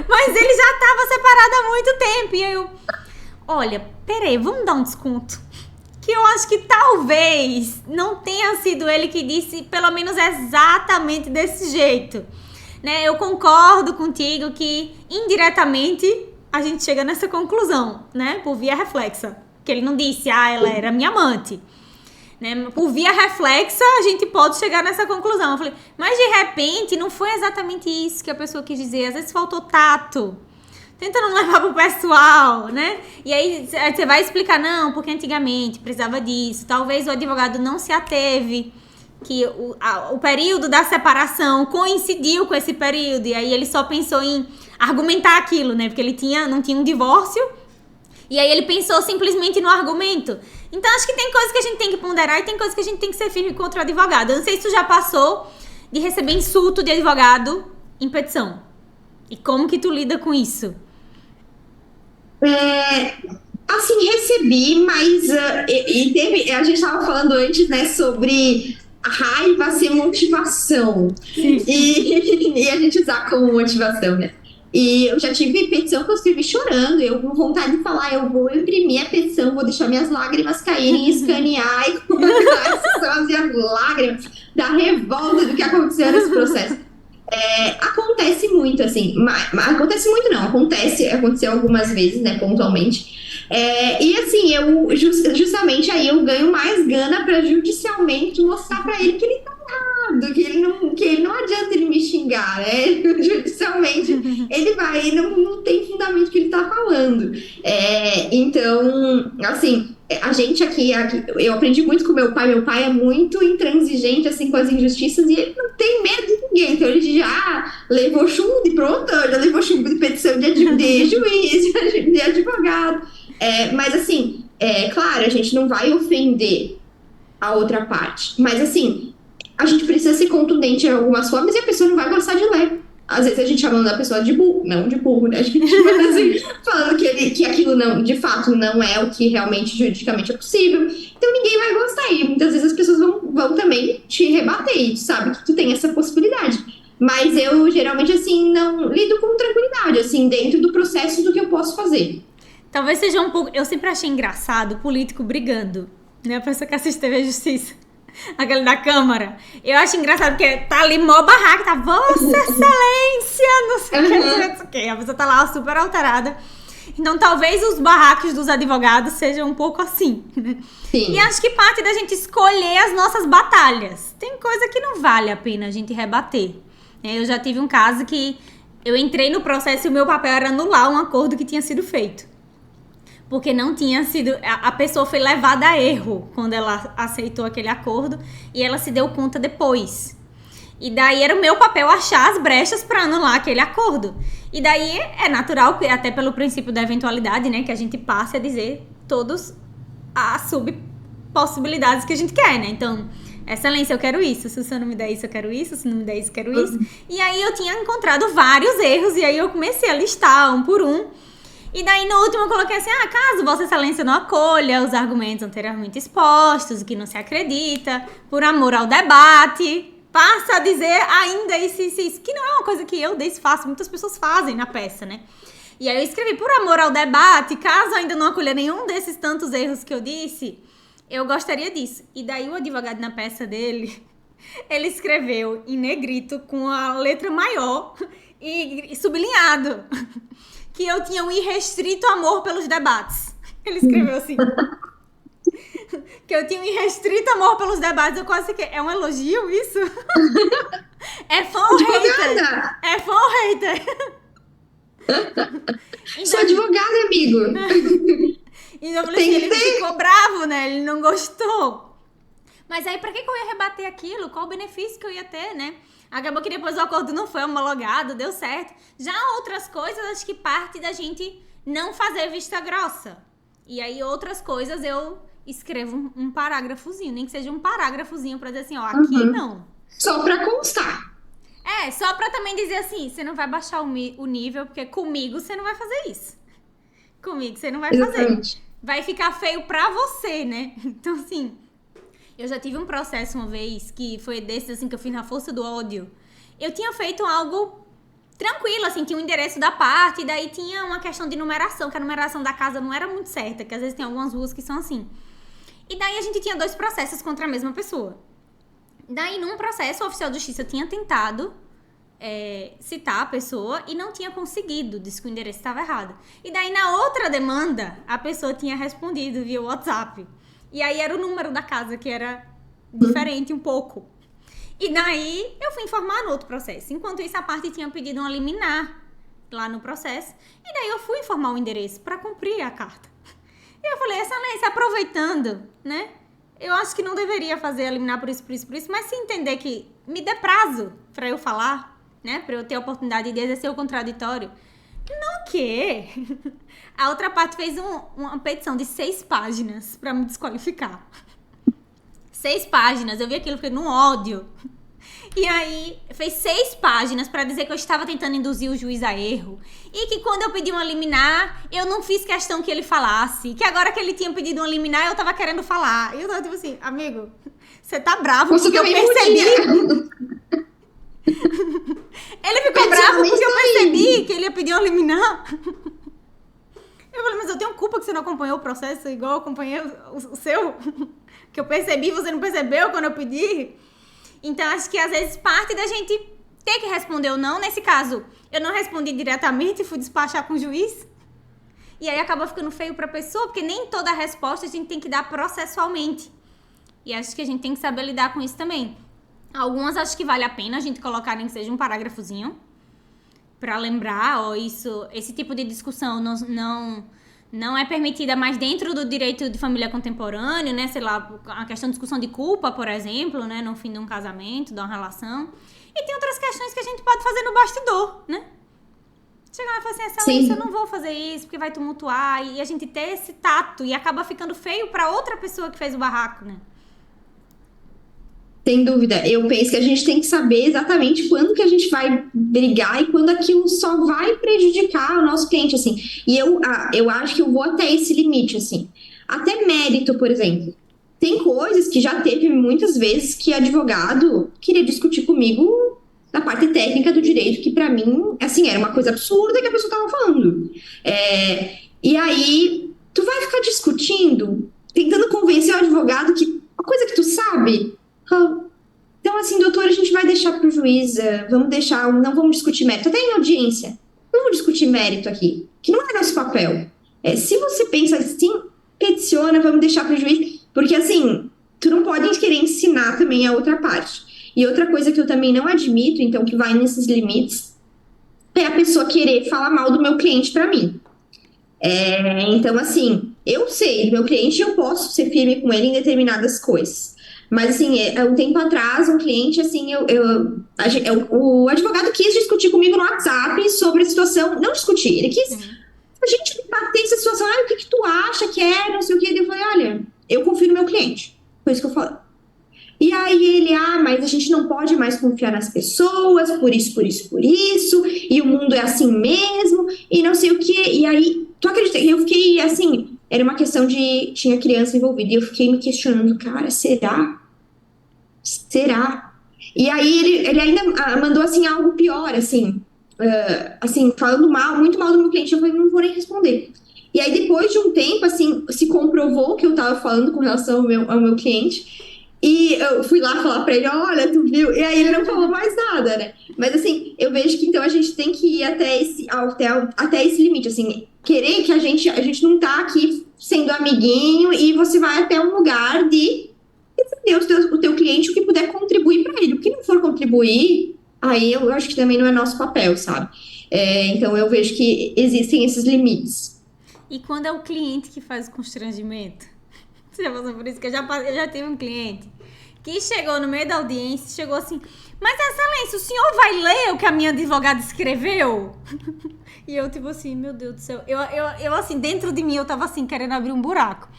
Mas ele já estava separado há muito tempo. E aí eu, olha, peraí, vamos dar um desconto. Que eu acho que talvez não tenha sido ele que disse, pelo menos exatamente desse jeito. Né? Eu concordo contigo que indiretamente a gente chega nessa conclusão, né? Por via reflexa. Que ele não disse, ela era minha amante. Né? Por via reflexa, a gente pode chegar nessa conclusão. Eu falei, mas de repente não foi exatamente isso que a pessoa quis dizer. Às vezes faltou tato. Tenta não levar pro pessoal, né? E aí você vai explicar, não, porque antigamente precisava disso. Talvez o advogado não se ateve, que o período da separação coincidiu com esse período. E aí ele só pensou em argumentar aquilo, né? Porque ele não tinha um divórcio. E aí ele pensou simplesmente no argumento. Então acho que tem coisas que a gente tem que ponderar e tem coisas que a gente tem que ser firme contra o advogado. Eu não sei se tu já passou de receber insulto de advogado em petição. E como que tu lida com isso? Assim, recebi, mas a gente estava falando antes, né, sobre a raiva ser motivação. E a gente usar como motivação, né? E eu já tive petição que eu escrevi chorando, eu com vontade de falar, eu vou imprimir a petição, vou deixar minhas lágrimas caírem, escanear e colocar essas são as minhas lágrimas da revolta do que aconteceu nesse processo. Acontece muito, assim, mas acontece muito não, aconteceu algumas vezes, né, pontualmente. E assim, justamente aí eu ganho mais gana para judicialmente mostrar para ele que ele tá errado, que ele não adianta ele me xingar, né? Judicialmente ele não tem fundamento que ele tá falando. Então, assim, a gente aqui, eu aprendi muito com meu pai é muito intransigente assim com as injustiças e ele não tem medo de ninguém, então ele já levou chumbo de pronto, já levou chumbo de petição de juiz, de advogado, mas assim, claro, a gente não vai ofender a outra parte, mas assim, a gente precisa ser contundente em algumas formas e a pessoa não vai gostar de ler. Às vezes a gente chamando a pessoa de burro, não de burro, né? A gente manda assim, falando que aquilo não, de fato, não é o que realmente juridicamente é possível. Então ninguém vai gostar. E muitas vezes as pessoas vão também te rebater, e tu sabe que tu tem essa possibilidade. Mas eu geralmente, assim, não lido com tranquilidade, assim, dentro do processo do que eu posso fazer. Talvez seja um pouco. Eu sempre achei engraçado o político brigando, né? A pessoa que assiste TV Justiça. Aquele da Câmara. Eu acho engraçado porque tá ali mó barraca, tá Vossa Excelência, não sei o que, não sei o que. A pessoa tá lá super alterada. Então talvez os barracos dos advogados sejam um pouco assim, né? Sim. E acho que parte da gente escolher as nossas batalhas. Tem coisa que não vale a pena a gente rebater. Eu já tive um caso que eu entrei no processo e o meu papel era anular um acordo que tinha sido feito. Porque não tinha sido... A pessoa foi levada a erro quando ela aceitou aquele acordo e ela se deu conta depois. E daí era o meu papel achar as brechas para anular aquele acordo. E daí é natural, até pelo princípio da eventualidade, né, que a gente passe a dizer todas as subpossibilidades que a gente quer, né? Então, excelência, eu quero isso. Se você não me der isso, eu quero isso. Se não me der isso, eu quero isso. E aí eu tinha encontrado vários erros e aí eu comecei a listar um por um. E daí, no último, eu coloquei assim, caso Vossa Excelência não acolha os argumentos anteriormente expostos, que não se acredita, por amor ao debate, passa a dizer ainda isso, que não é uma coisa que eu faço, muitas pessoas fazem na peça, né? E aí eu escrevi, por amor ao debate, caso ainda não acolha nenhum desses tantos erros que eu disse, eu gostaria disso. E daí o advogado na peça dele, ele escreveu em negrito, com a letra maior e sublinhado, que eu tinha um irrestrito amor pelos debates. Ele escreveu assim. Que eu tinha um irrestrito amor pelos debates. Eu quase que... É um elogio isso? É fã ou hater? É fã ou hater? Sou advogada, amigo. Então eu falei assim, ele ficou bravo, né? Ele não gostou. Mas aí, pra que eu ia rebater aquilo? Qual o benefício que eu ia ter, né? Acabou que depois o acordo não foi homologado, deu certo. Já outras coisas, acho que parte da gente não fazer vista grossa. E aí outras coisas eu escrevo um parágrafozinho, nem que seja um parágrafozinho pra dizer assim, aqui não. Só pra constar. Só pra também dizer assim, você não vai baixar o nível, porque comigo você não vai fazer isso. Comigo você não vai fazer. Vai ficar feio pra você, né? Então assim... Eu já tive um processo uma vez, que foi desses, assim, que eu fiz na força do ódio. Eu tinha feito algo tranquilo, assim, tinha o endereço da parte, e daí tinha uma questão de numeração, que a numeração da casa não era muito certa, que às vezes tem algumas ruas que são assim. E daí a gente tinha 2 processos contra a mesma pessoa. Daí, num processo, o oficial de justiça tinha tentado citar a pessoa e não tinha conseguido, disse que o endereço estava errado. E daí, na outra demanda, a pessoa tinha respondido via WhatsApp. E aí era o número da casa que era diferente um pouco. E daí eu fui informar no outro processo. Enquanto isso, a parte tinha pedido uma liminar lá no processo. E daí eu fui informar o endereço para cumprir a carta. E eu falei, excelência, aproveitando, né? Eu acho que não deveria fazer a liminar por isso, mas se entender que me dê prazo para eu falar, né? Para eu ter a oportunidade de exercer o contraditório. Não o quê? A outra parte fez uma petição de 6 páginas pra me desqualificar. 6 páginas. Eu vi aquilo, fiquei num ódio. E aí, fez 6 páginas pra dizer que eu estava tentando induzir o juiz a erro. E que quando eu pedi uma liminar, eu não fiz questão que ele falasse. Que agora que ele tinha pedido uma liminar, eu tava querendo falar. E eu tava tipo assim, amigo, você tá bravo porque eu percebi... Ele ficou bravo porque eu percebi que ele ia pedir uma liminar. Eu falei, mas eu tenho culpa que você não acompanhou o processo igual eu acompanhei o seu? Que eu percebi, você não percebeu quando eu pedi? Então, acho que às vezes parte da gente ter que responder ou não. Nesse caso, eu não respondi diretamente e fui despachar com o juiz. E aí acaba ficando feio pra pessoa, porque nem toda resposta a gente tem que dar processualmente. E acho que a gente tem que saber lidar com isso também. Algumas acho que vale a pena a gente colocar nem que seja um parágrafozinho para lembrar, esse tipo de discussão não é permitida mais dentro do direito de família contemporâneo, né? Sei lá, a questão de discussão de culpa, por exemplo, né? No fim de um casamento, de uma relação. E tem outras questões que a gente pode fazer no bastidor, né? Chegar lá e falar assim, excelência, eu não vou fazer isso porque vai tumultuar. E a gente ter esse tato e acaba ficando feio para outra pessoa que fez o barraco, né? Sem dúvida, eu penso que a gente tem que saber exatamente quando que a gente vai brigar e quando aquilo só vai prejudicar o nosso cliente, assim. E eu acho que eu vou até esse limite, assim. Até mérito, por exemplo. Tem coisas que já teve muitas vezes que advogado queria discutir comigo na parte técnica do direito, que para mim, assim, era uma coisa absurda que a pessoa estava falando. E aí, tu vai ficar discutindo, tentando convencer o advogado que uma coisa que tu sabe. Então, assim, doutor, a gente vai deixar para o juiz, vamos deixar, não vamos discutir mérito, até em audiência, não vamos discutir mérito aqui, que não é nosso papel. Se você pensa assim, peticiona, vamos deixar para o juiz, porque assim, tu não pode querer ensinar também a outra parte. E outra coisa que eu também não admito, então, que vai nesses limites, é a pessoa querer falar mal do meu cliente para mim. Então, assim, eu sei do meu cliente, eu posso ser firme com ele em determinadas coisas. Mas, assim, um tempo atrás, um cliente, assim, o advogado quis discutir comigo no WhatsApp sobre a situação. Não discutir, ele quis a gente debater essa situação. O que tu acha que é, não sei o que. Eu falei, olha, eu confio no meu cliente. Foi isso que eu falei. E aí ele, mas a gente não pode mais confiar nas pessoas, por isso, por isso, por isso, e o mundo é assim mesmo, e não sei o que. E aí, tu acredita? Eu fiquei assim, era uma questão de, tinha criança envolvida, e eu fiquei me questionando, cara, será? Será? E aí ele ainda mandou assim algo pior, assim, falando mal, muito mal do meu cliente, eu falei, não vou nem responder. E aí depois de um tempo, assim, se comprovou que eu tava falando com relação ao meu cliente, e eu fui lá falar pra ele, olha, tu viu? E aí ele não falou mais nada, né? Mas assim, eu vejo que então a gente tem que ir até esse limite, assim, querer que a gente não tá aqui sendo amiguinho e você vai até um lugar de defender o teu cliente o que puder contribuir para ele. O que não for contribuir, aí eu acho que também não é nosso papel, sabe? Então eu vejo que existem esses limites. E quando é o cliente que faz o constrangimento? Você já passou por isso? Que eu já tive um cliente que chegou no meio da audiência, chegou assim, mas excelência, o senhor vai ler o que a minha advogada escreveu? E eu tipo assim, meu Deus do céu, eu assim, dentro de mim eu tava assim, querendo abrir um buraco.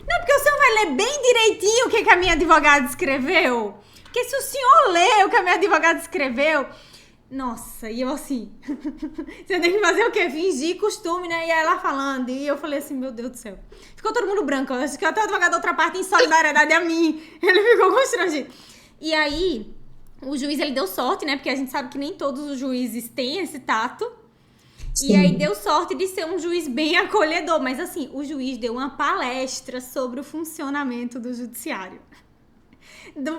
Não, porque o senhor vai ler bem direitinho o que a minha advogada escreveu. Porque se o senhor lê o que a minha advogada escreveu... Nossa, e eu assim... Você tem que fazer o quê? Fingir costume, né? E ela falando. E eu falei assim, meu Deus do céu. Ficou todo mundo branco. Eu acho que até o advogado da outra parte, em solidariedade a mim. Ele ficou constrangido. E aí, o juiz, ele deu sorte, né? Porque a gente sabe que nem todos os juízes têm esse tato. Sim. E aí deu sorte de ser um juiz bem acolhedor. Mas assim, o juiz deu uma palestra sobre o funcionamento do judiciário. Do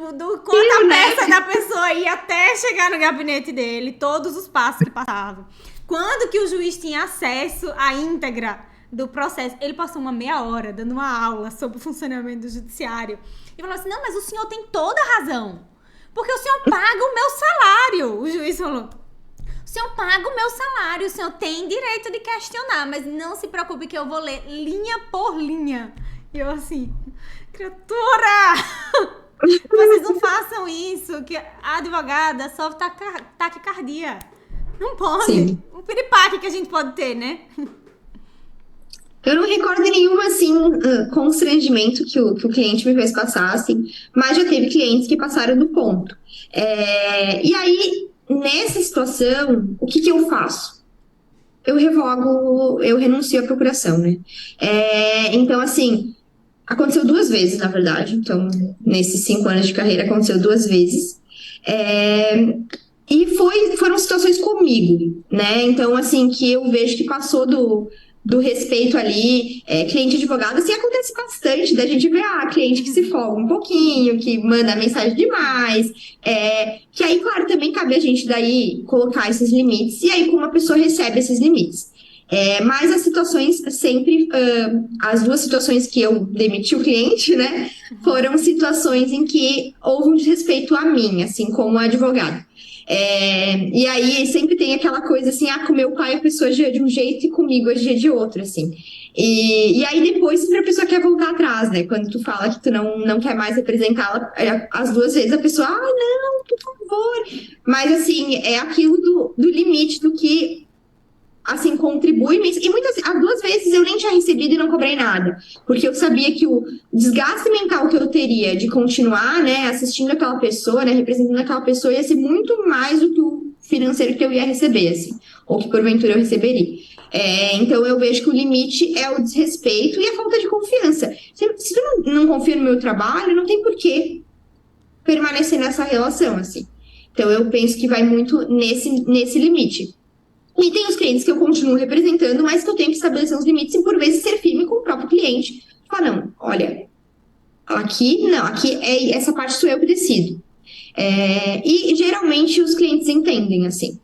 quanto a peça da pessoa ia até chegar no gabinete dele, todos os passos que passavam. Quando que o juiz tinha acesso à íntegra do processo? Ele passou uma meia hora dando uma aula sobre o funcionamento do judiciário. E falou assim, não, mas o senhor tem toda a razão. Porque o senhor paga o meu salário. O juiz falou, o senhor paga o meu salário, o senhor tem direito de questionar, mas não se preocupe que eu vou ler linha por linha. E eu assim, criatura... Vocês não façam isso, que a advogada sofre taquicardia. Não pode. Sim. Um piripaque que a gente pode ter, né? Eu não recordo nenhum, assim, constrangimento que o cliente me fez passar, assim, mas já teve clientes que passaram do ponto. E aí, nessa situação, o que eu faço? Eu revogo, eu renuncio à procuração, né? Então, assim... Aconteceu 2 vezes, na verdade. Então, nesses 5 anos de carreira, aconteceu 2 vezes. E foram situações comigo, né? Então, assim, que eu vejo que passou do respeito ali, cliente advogado, assim, acontece bastante da gente ver, cliente que se folga um pouquinho, que manda mensagem demais, que aí, claro, também cabe a gente daí colocar esses limites, e aí como a pessoa recebe esses limites. Mas as situações sempre, as 2 situações que eu demiti o cliente, né, foram situações em que houve um desrespeito a mim, assim, como advogada. E aí sempre tem aquela coisa assim, com meu pai a pessoa agia de um jeito e comigo agia de outro, assim. E aí depois sempre a pessoa quer voltar atrás, né? Quando tu fala que tu não quer mais representá-la, as 2 vezes a pessoa, não, por favor. Mas assim, é aquilo do limite do que assim, contribui, e muitas, as 2 vezes eu nem tinha recebido e não cobrei nada, porque eu sabia que o desgaste mental que eu teria de continuar, né, assistindo aquela pessoa, né, representando aquela pessoa, ia ser muito mais do que o financeiro que eu ia receber, assim, ou que porventura eu receberia. Então eu vejo que o limite é o desrespeito e a falta de confiança. Se tu não confia no meu trabalho, não tem porquê permanecer nessa relação, assim. Então eu penso que vai muito nesse limite. E tem os clientes que eu continuo representando, mas que eu tenho que estabelecer os limites e, por vezes, ser firme com o próprio cliente. Falar, não, olha, aqui não, aqui essa parte sou eu que decido. E geralmente os clientes entendem, assim.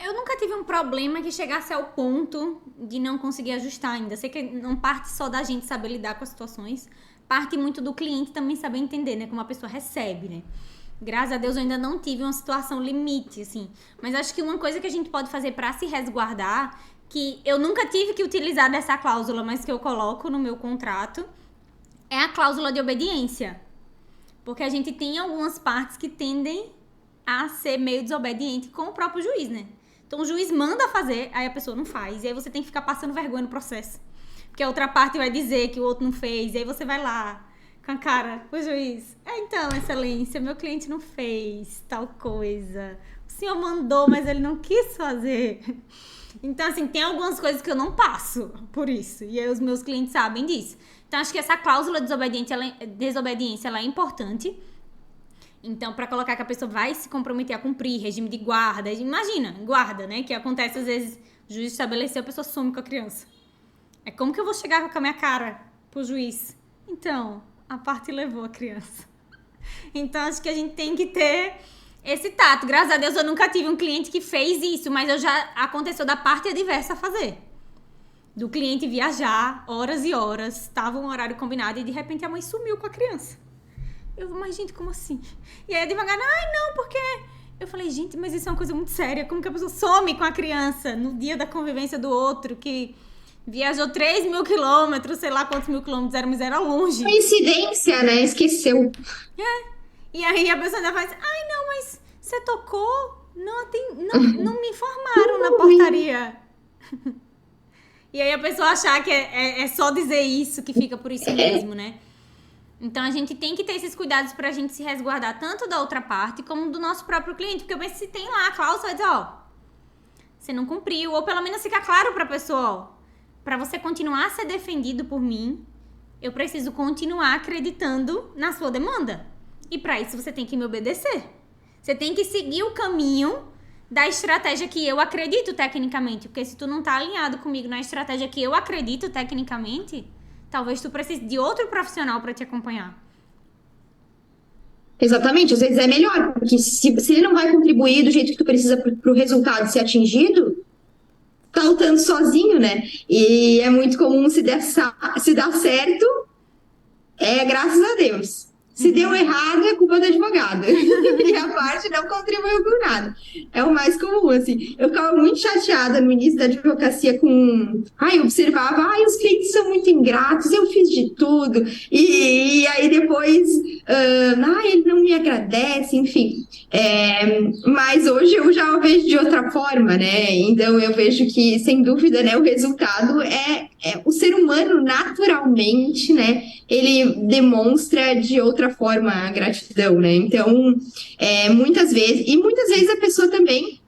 Eu nunca tive um problema que chegasse ao ponto de não conseguir ajustar ainda. Sei que não parte só da gente saber lidar com as situações, parte muito do cliente também saber entender, né? Como a pessoa recebe, né? Graças a Deus eu ainda não tive uma situação limite, assim. Mas acho que uma coisa que a gente pode fazer pra se resguardar, que eu nunca tive que utilizar dessa cláusula, mas que eu coloco no meu contrato, é a cláusula de obediência. Porque a gente tem algumas partes que tendem a ser meio desobediente com o próprio juiz, né? Então o juiz manda fazer, aí a pessoa não faz. E aí você tem que ficar passando vergonha no processo. Porque a outra parte vai dizer que o outro não fez. E aí você vai lá com a cara, o juiz. Então, excelência, meu cliente não fez tal coisa. O senhor mandou, mas ele não quis fazer. Então, assim, tem algumas coisas que eu não passo por isso. E aí os meus clientes sabem disso. Então, acho que essa cláusula de desobediência ela é importante. Então, para colocar que a pessoa vai se comprometer a cumprir regime de guarda. Imagina, guarda, né? Que acontece às vezes, o juiz estabeleceu, a pessoa some com a criança. É como que eu vou chegar com a minha cara pro juiz? Então, a parte levou a criança. Então, acho que a gente tem que ter esse tato. Graças a Deus, eu nunca tive um cliente que fez isso, mas aconteceu da parte adversa fazer. Do cliente viajar horas e horas, estava um horário combinado e de repente a mãe sumiu com a criança. Mas gente, como assim? E aí advogado, não, porque... Eu falei, gente, mas isso é uma coisa muito séria. Como que a pessoa some com a criança no dia da convivência do outro, que viajou 3.000 quilômetros, sei lá quantos mil quilômetros era, mas era longe. Coincidência, né? Esqueceu. E aí a pessoa ainda faz, não, mas você tocou? Não me informaram na portaria. E aí a pessoa achar que é só dizer isso, que fica por isso mesmo, né? Então, a gente tem que ter esses cuidados pra gente se resguardar tanto da outra parte como do nosso próprio cliente. Porque eu penso, se tem lá a cláusula, vai dizer, você não cumpriu. Ou pelo menos fica claro pra pessoa, pra você continuar a ser defendido por mim, eu preciso continuar acreditando na sua demanda. E pra isso, você tem que me obedecer. Você tem que seguir o caminho da estratégia que eu acredito tecnicamente. Porque se tu não tá alinhado comigo na estratégia que eu acredito tecnicamente... Talvez tu precise de outro profissional para te acompanhar. Exatamente, às vezes é melhor, porque se ele não vai contribuir do jeito que tu precisa para o resultado ser atingido, tá lutando sozinho, né? E é muito comum se dar certo, graças a Deus. Se deu errado, é culpa do advogado. E a parte não contribuiu com nada. É o mais comum, assim. Eu ficava muito chateada no início da advocacia com... eu observava, os clientes são muito ingratos, eu fiz de tudo. E aí depois, ele não me agradece, enfim. Mas hoje eu já vejo de outra forma, né? Então eu vejo que, sem dúvida, né, o resultado é o ser humano naturalmente, né? Ele demonstra de outra forma a gratidão, né? Então, muitas vezes a pessoa também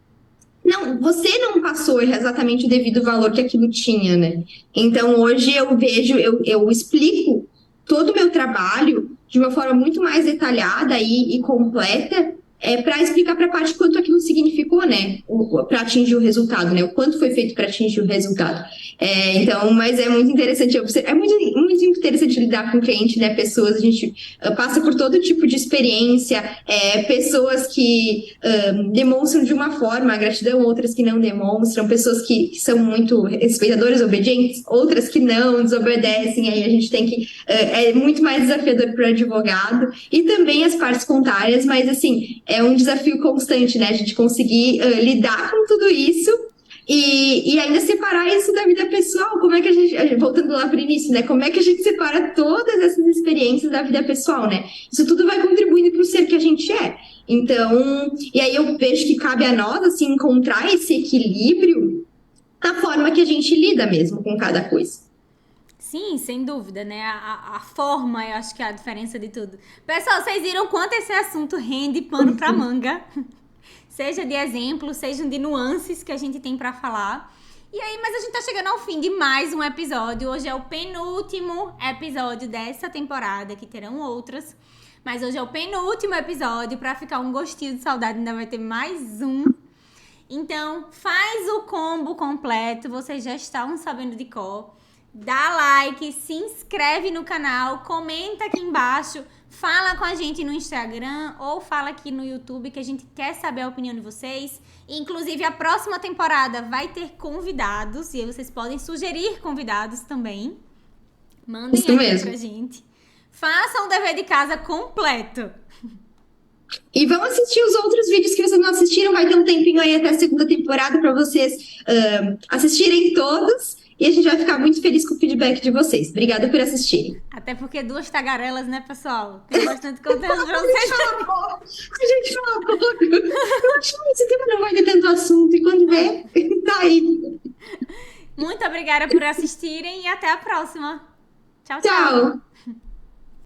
você não passou exatamente o devido valor que aquilo tinha, né? Então, hoje eu vejo, eu explico todo o meu trabalho de uma forma muito mais detalhada e completa, para explicar para a parte quanto aquilo significou, né? Para atingir o resultado, né? O quanto foi feito para atingir o resultado. Então, mas é muito interessante, é muito interessante lidar com o cliente, né? Pessoas, a gente passa por todo tipo de experiência, pessoas que demonstram de uma forma a gratidão, outras que não demonstram, pessoas que são muito respeitadoras, obedientes, outras que não, desobedecem, aí a gente tem que... é muito mais desafiador para o advogado, e também as partes contrárias, mas assim, é um desafio constante, né? A gente conseguir lidar com tudo isso e ainda separar isso da vida pessoal. Como é que a gente, voltando lá para o início, né? Como é que a gente separa todas essas experiências da vida pessoal, né? Isso tudo vai contribuindo para o ser que a gente é. Então, e aí eu vejo que cabe a nós, assim, encontrar esse equilíbrio na forma que a gente lida mesmo com cada coisa. Sim, sem dúvida, né? A forma, eu acho que é a diferença de tudo. Pessoal, vocês viram quanto esse assunto rende pano pra manga? Seja de exemplos, sejam de nuances que a gente tem pra falar. E aí, mas a gente tá chegando ao fim de mais um episódio. Hoje é o penúltimo episódio dessa temporada, que terão outras. Mas hoje é o penúltimo episódio, pra ficar um gostinho de saudade, ainda vai ter mais um. Então, faz o combo completo, vocês já estão sabendo de cor. Dá like, se inscreve no canal, comenta aqui embaixo, fala com a gente no Instagram ou fala aqui no YouTube, que a gente quer saber a opinião de vocês. Inclusive, a próxima temporada vai ter convidados e aí vocês podem sugerir convidados também. Mandem Isso aqui mesmo. pra gente. Façam o dever de casa completo. E vão assistir os outros vídeos que vocês não assistiram. Vai ter um tempinho aí até a segunda temporada para vocês assistirem todos. E a gente vai ficar muito feliz com o feedback de vocês. Obrigada por assistirem. Até porque duas tagarelas, né, pessoal? Tem bastante conteúdo pra vocês. A gente fala pouco. Eu acho que esse tema não vai ter tanto assunto. E quando vê, tá aí. Muito obrigada por assistirem e até a próxima. Tchau, tchau. Tchau.